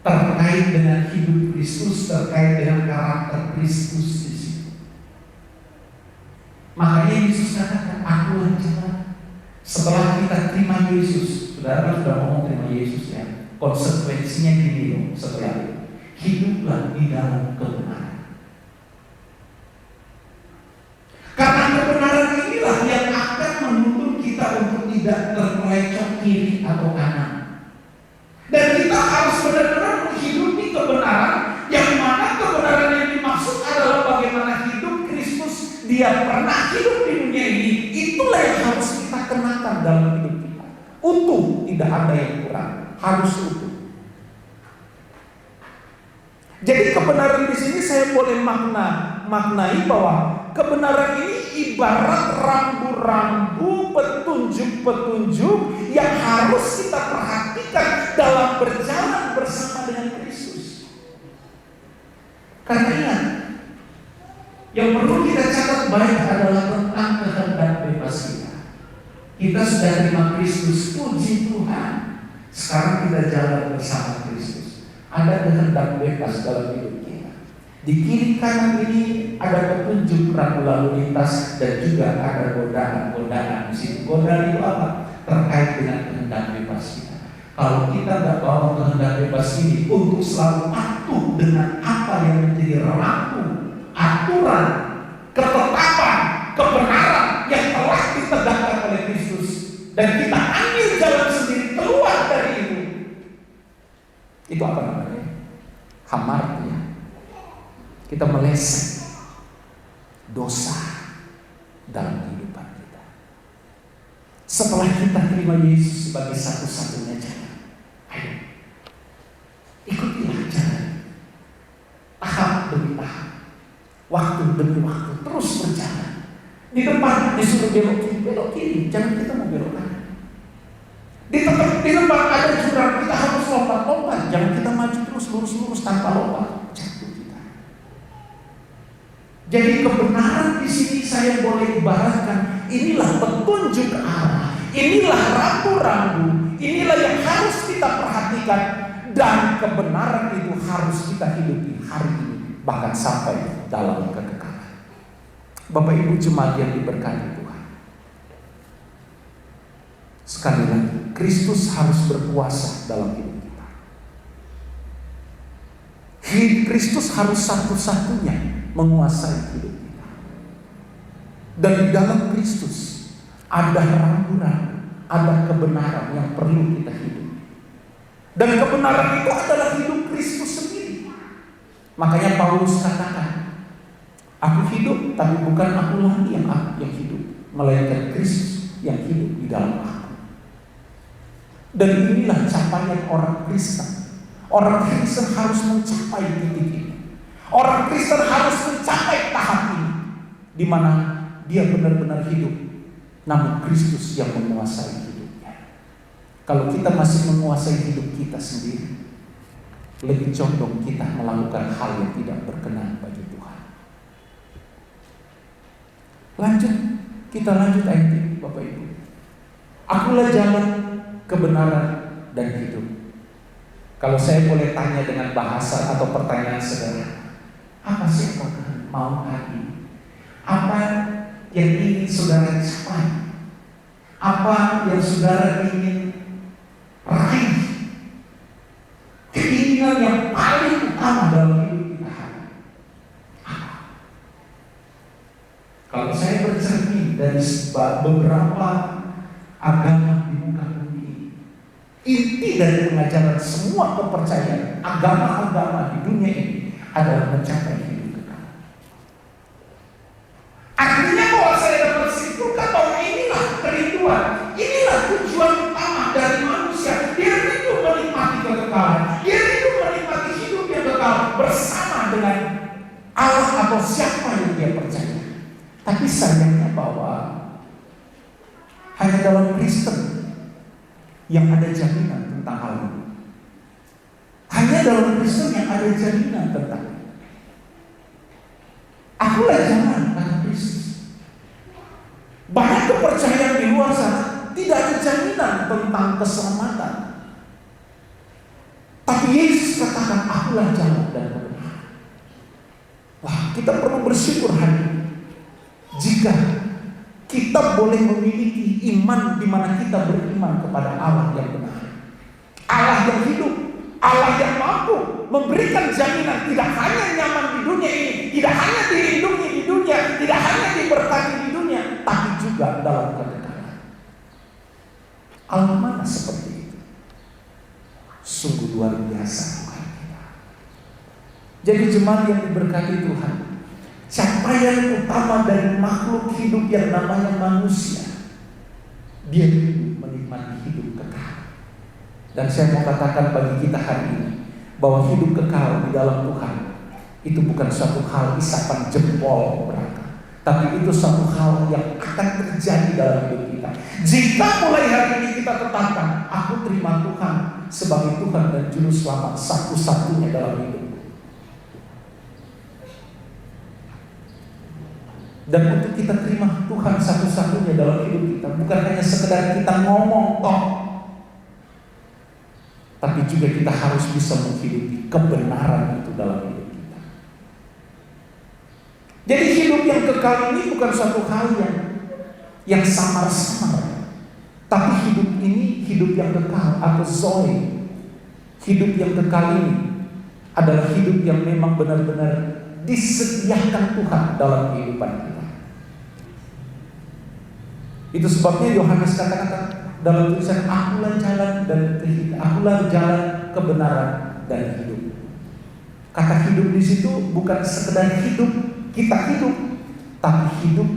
Terkait dengan hidup Kristus, terkait dengan karakter Kristus di situ. Makanya Yesus katakan, akulah jalan. Setelah kita terima Yesus, saudara sudah ngomong terima Yesus ya, konsekuensinya gini loh setelah itu. Hiduplah di dalam kebenaran. Karena kebenaran inilah yang akan menuntun kita untuk tidak terpelecok kiri atau kanan. Dan kita harus benar-benar menghidupi kebenaran, yang mana kebenaran yang dimaksud adalah bagaimana hidup Kristus. Dia pernah hidup di dunia ini. Itulah yang harus kita kenakan dalam hidup kita. Utuh, tidak ada yang kurang, harus utuh. Jadi kebenaran di sini saya boleh maknai bahwa kebenaran ini ibarat rambu-rambu, petunjuk-petunjuk yang harus kita perhatikan dalam berjalan bersama dengan Kristus. Karena ingat, yang perlu kita catat baik adalah tentang kehendak bebas kita. Kita sudah terima Kristus, puji Tuhan. Sekarang kita jalan bersama Kristus. Ada kehendak bebas dalam hidup kita. Di kiri kanan ini ada petunjuk rambu lalu lintas dan juga ada godaan-godaan. Di situ godaan itu apa? Terkait dengan kehendak bebas kita. Kalau kita nggak bawa kehendak bebas ini untuk selalu patuh dengan apa yang menjadi rambu, aturan, ketetapan, kebenaran yang telah ditegakkan oleh Kristus, dan kita ambil jalan sendiri keluar dari itu apa namanya? Hamartia. Kita meleset dosa dalam kehidupan kita. Setelah kita terima Yesus sebagai satu-satunya jalan, ayo ikutilah jalan, tahap demi tahap, waktu demi waktu, terus berjalan. Di depan disuruh belok kiri, jangan kita mau belok kanan. Di tempat ada jurang, kita harus lompat-lompat, jangan kita maju terus lurus-lurus tanpa lompat, jatuh kita. Jadi kebenaran di sini saya boleh ibaratkan, inilah petunjuk arah, inilah rambu-rambu, inilah yang harus kita perhatikan, dan kebenaran itu harus kita hidupi hari ini. bahkan sampai dalam kekekalan. Bapak Ibu jemaat yang diberkati Tuhan, sekali lagi, Kristus harus berkuasa dalam hidup kita. Kristus harus satu-satunya menguasai hidup kita. Dan di dalam Kristus ada rambu-rambu, ada kebenaran yang perlu kita hidup. Dan kebenaran itu adalah hidup Kristus sendiri. Makanya Paulus katakan, aku hidup, tapi bukan aku lagi yang hidup, melainkan Kristus yang hidup di dalam aku. Dan inilah capaian orang Kristen. Orang Kristen harus mencapai titik ini. Orang Kristen harus mencapai tahap ini, di mana dia benar-benar hidup, namun Kristus yang menguasai hidupnya. Kalau kita masih menguasai hidup kita sendiri, lebih condong kita melakukan hal yang tidak berkenan bagi Tuhan. Kita lanjut ayat ini, Bapak Ibu. Akulah jalan, kebenaran, dan hidup. Kalau saya boleh tanya dengan bahasa atau pertanyaan sederhana, apa sih yang mau hari ini? Apa yang ingin saudara capai? Apa yang saudara ingin raih? Keinginan yang paling utama dalam hidup kita hari ini apa? Kalau saya bercermin dari beberapa agama di muka bumi, inti dari pengajaran semua kepercayaan agama-agama di dunia ini adalah mencapai hidup kekal. Artinya bahwa saya dapat simpulkan bahwa inilah kerinduan, inilah tujuan utama dari manusia. Dia rindu menikmati kekekalan, dia rindu menikmati hidup yang kekal bersama dengan Allah atau siapa yang dia percaya. Tapi sayangnya bahwa hanya dalam Kristen yang ada jaminan tentang hal ini. Hanya dalam Kristen yang ada jaminan tentang ini. Akulah jalan, kata Kristus. Banyak kepercayaan di luar sana tidak ada jaminan tentang keselamatan. Tapi Yesus katakan, akulah jalan dan kebenaran. Wah, kita perlu bersyukur hari ini jika kita boleh memiliki iman di mana kita beriman kepada Allah yang benar, Allah yang hidup, Allah yang mampu memberikan jaminan tidak hanya nyaman di dunia ini, tidak hanya dilindungi di dunia, tidak hanya diberkati di dunia, tapi juga dalam kekekalan. Allah mana seperti itu? Sungguh luar biasa Tuhan kita. Jadi jemaat yang diberkati Tuhan, capaian utama dari makhluk hidup yang namanya manusia, dia menikmati hidup kekal. Dan saya mau katakan bagi kita hari ini bahwa hidup kekal di dalam Tuhan itu bukan suatu hal isapan jempol belaka, tapi itu suatu hal yang akan terjadi dalam hidup kita. Jika mulai hari ini kita tetapkan, aku terima Tuhan sebagai Tuhan dan Juru Selamat satu-satunya dalam hidup. Dan untuk kita terima Tuhan satu-satunya dalam hidup kita, bukan hanya sekedar kita ngomong toh, tapi juga kita harus bisa menghidupi kebenaran itu dalam hidup kita. Jadi hidup yang kekal ini bukan suatu hal yang samar-samar, tapi hidup ini hidup yang kekal atau zoe. Hidup yang kekal ini adalah hidup yang memang benar-benar disediakan Tuhan dalam kehidupan kita. Itu sebabnya Yohanes kata-kata dalam tulisan, akulah jalan dan kehidupan, akulah jalan kebenaran dan hidup. Kata hidup di situ bukan sekedar hidup, kita hidup, tapi hidup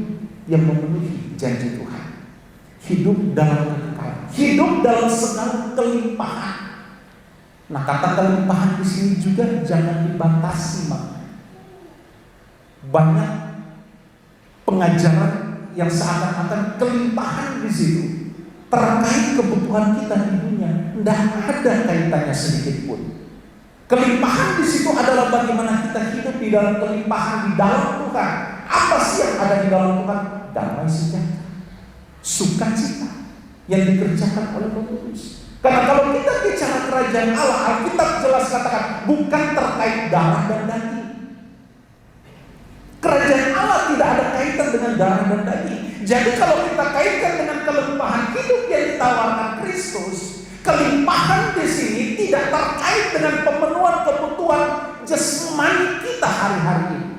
yang memenuhi janji Tuhan. Hidup dalam kekekalan, hidup dalam segala kelimpahan. Nah, kata kelimpahan di sini juga jangan dibatasi, Mak. Banyak pengajaran yang seakan-akan kelimpahan di situ terkait kebutuhan kita di dunia, tidak ada kaitannya sedikit pun. Kelimpahan di situ adalah bagaimana kita hidup di dalam kelimpahan di dalam Tuhan. Apa sih yang ada di dalam Tuhan? Damai sejahtera, sukacita yang dikerjakan oleh Roh Kudus. Karena kalau kita bicara kerajaan Allah, Alkitab jelas katakan bukan terkait darah dan daging, darah dan daging. Jadi kalau kita kaitkan dengan kelimpahan hidup yang ditawarkan Kristus, kelimpahan di sini tidak terkait dengan pemenuhan kebutuhan jasmani kita hari-hari ini.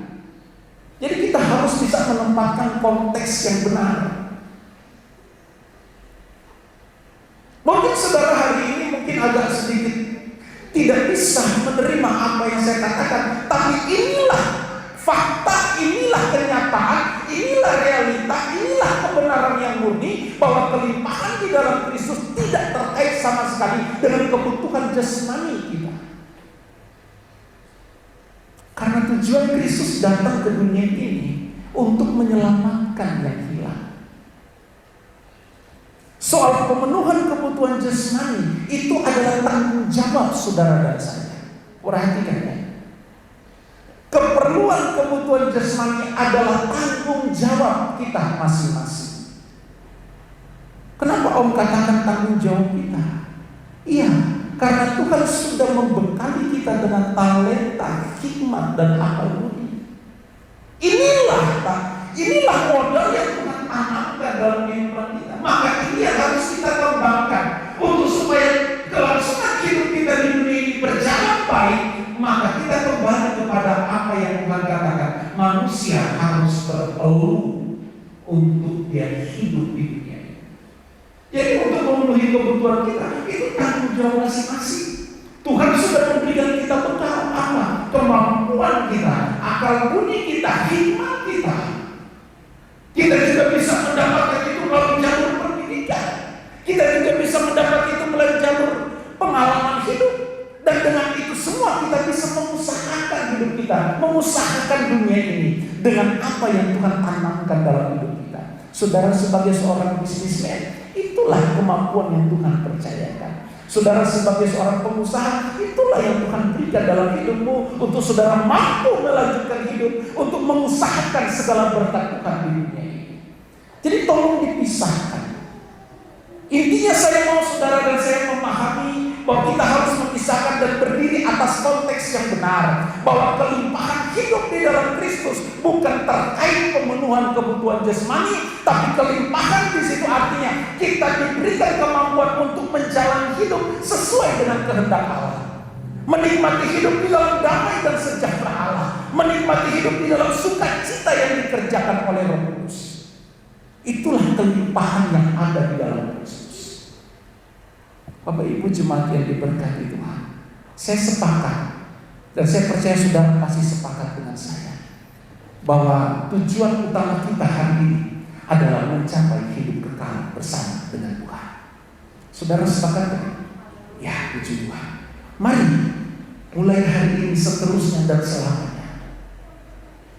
Jadi kita harus bisa menempatkan konteks yang benar. Mungkin saudara hari ini mungkin agak sedikit tidak bisa menerima apa yang saya katakan, tapi inilah fakta, inilah kenyataan, inilah realita, inilah kebenaran yang murni bahwa kelimpahan di dalam Kristus tidak terkait sama sekali dengan kebutuhan jasmani kita. Karena tujuan Kristus datang ke dunia ini untuk menyelamatkan yang hilang. Soal pemenuhan kebutuhan jasmani itu adalah tanggung jawab saudara dan saya. Perhatikan ya. Keperluan kebutuhan jasmani adalah tanggung jawab kita masing-masing. Kenapa Om katakan tanggung jawab kita? Iya, karena Tuhan sudah membekali kita dengan talenta, hikmat, dan akal budi. Inilah modal yang Tuhan tanamkan dalam kehidupan kita. Maka ini yang harus kita kembangkan untuk supaya kelangsungan hidup kita di dunia ini berjalan baik. Maka kita kembali kepada apa yang Tuhan katakan, manusia harus berpeluang untuk dia hidup di dunia ini. Jadi untuk memenuhi kebutuhan kita itu tanggung jawab masing-masing. Tuhan sudah memberikan kita bekal apa? Kemampuan kita, akal budi kita, hikmat kita. Kita juga bisa mendapatkan itu melalui jalur pendidikan. Kita juga bisa mendapat itu melalui jalur pengalaman hidup. Dan dengan itu semua kita bisa mengusahakan hidup kita, mengusahakan dunia ini dengan apa yang Tuhan tanamkan dalam hidup kita. Saudara sebagai seorang bisnismen, itulah kemampuan yang Tuhan percayakan. Saudara sebagai seorang pengusaha, itulah yang Tuhan berikan dalam hidupmu untuk saudara mampu melanjutkan hidup, untuk mengusahakan segala berkat Tuhan di dunia ini. Jadi tolong dipisahkan. Intinya saya mau saudara dan saya memahami bahwa kita harus memisahkan dan berdiri atas konteks yang benar, bahwa kelimpahan hidup di dalam Kristus bukan terkait pemenuhan kebutuhan jasmani, tapi kelimpahan di situ artinya kita diberikan kemampuan untuk menjalani hidup sesuai dengan kehendak Allah, menikmati hidup di dalam damai dan sejahtera Allah, menikmati hidup di dalam sukacita yang dikerjakan oleh Roh Kudus. Itulah kelimpahan yang ada di dalam Kristus. Bapak Ibu jemaat yang diberkati Tuhan, saya sepakat dan saya percaya saudara pasti sepakat dengan saya bahwa tujuan utama kita hari ini adalah mencapai hidup kekal bersama dengan Tuhan. Saudara sepakat kan? Ya, puji Tuhan. Mari mulai hari ini seterusnya dan selamanya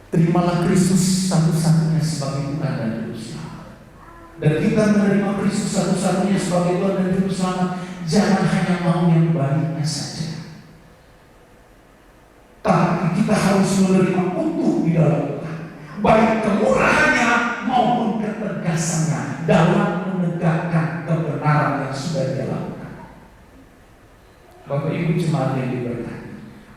terimalah Kristus satu-satunya sebagai Tuhan dan Juru Selamat. Dan kita menerima Kristus satu-satunya sebagai Tuhan dan Juru Selamat. Jangan hanya mau yang baiknya saja, tapi kita harus menerima utuh di dalam Tuhan, baik kemurahannya maupun ketegasannya dalam menegakkan kebenaran yang sudah Dia lakukan. Bapak Ibu jemaat yang diberkati,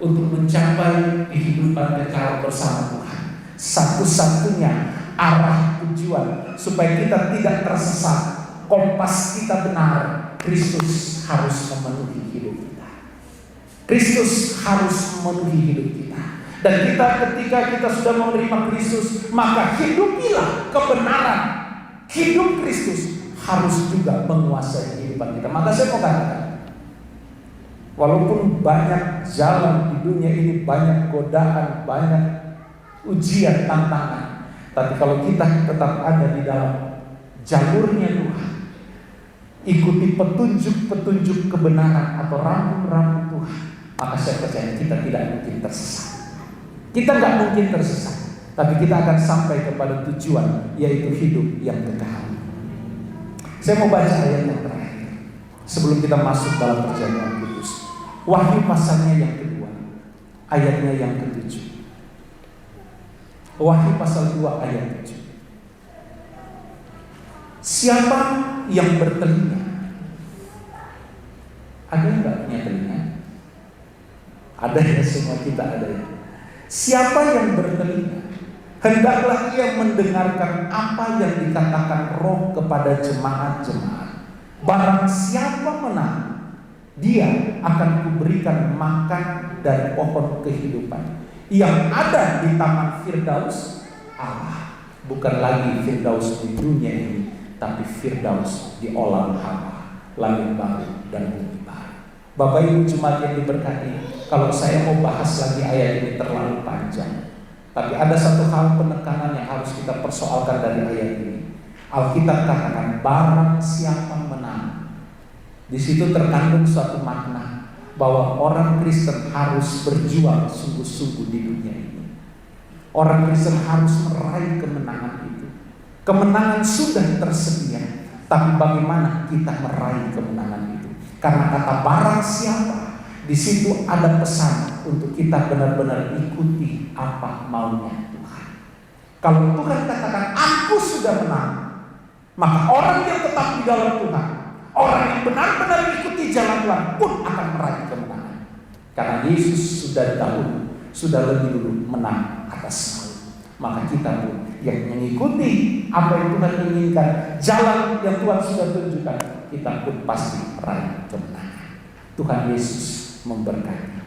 untuk mencapai kehidupan kekal bersama Tuhan, satu-satunya arah tujuan supaya kita tidak tersesat, kompas kita benar, Kristus harus memenuhi hidup kita. Kristus harus memenuhi hidup kita. Dan kita ketika kita sudah menerima Kristus, maka hidupilah kebenaran. Hidup Kristus harus juga menguasai kehidupan kita. Maka saya mau katakan, walaupun banyak jalan di dunia ini, banyak godaan, banyak ujian, tantangan, tapi kalau kita tetap ada di dalam jalurnya Tuhan, ikuti petunjuk-petunjuk kebenaran atau rambu-rambu Tuhan, maka saya percaya kita tidak mungkin tersesat. Kita nggak mungkin tersesat, tapi kita akan sampai kepada tujuan, yaitu hidup yang kekal. Saya mau baca ayat yang terakhir sebelum kita masuk dalam perjamuan kudus. Wahyu pasalnya yang kedua, ayatnya yang ke-7. Wahyu pasal 2 ayat 7. Siapa yang bertelinga? Ada enggak punya telinga? Ada ya, semua kita ada ya. Siapa yang bertelinga, Hendaklah ia mendengarkan apa yang dikatakan Roh kepada jemaat-jemaat. Barang siapa menang, dia akan kuberikan makan dari pohon kehidupan yang ada di taman Firdaus Allah. Bukan lagi Firdaus di dunia ini, tapi Firdaus di alam Hawa, langit baru dan bumi baru. Bapak Ibu jemaat yang diberkati, kalau saya mau bahas lagi ayat ini terlalu panjang. Tapi ada satu hal penekanan yang harus kita persoalkan dari ayat ini. Alkitab katakan barang siapa menang. Di situ terkandung suatu makna bahwa orang Kristen harus berjuang sungguh-sungguh di dunia ini. Orang Kristen harus meraih kemenangan itu. Kemenangan sudah tersedia, tapi bagaimana kita meraih kemenangan itu? Karena kata barang siapa, di situ ada pesan untuk kita benar-benar ikuti apa maunya Tuhan. Kalau Tuhan katakan aku sudah menang, maka orang yang tetap di dalam Tuhan, orang yang benar-benar ikuti jalan Tuhan pun akan meraih kemenangan. Karena Yesus sudah dahulu, sudah lebih dulu menang atas maut. Maka kita pun yang mengikuti apa yang Tuhan inginkan, jalan yang Tuhan sudah tunjukkan, kita pun pasti meraih kemenangan. Tuhan Yesus memberkati.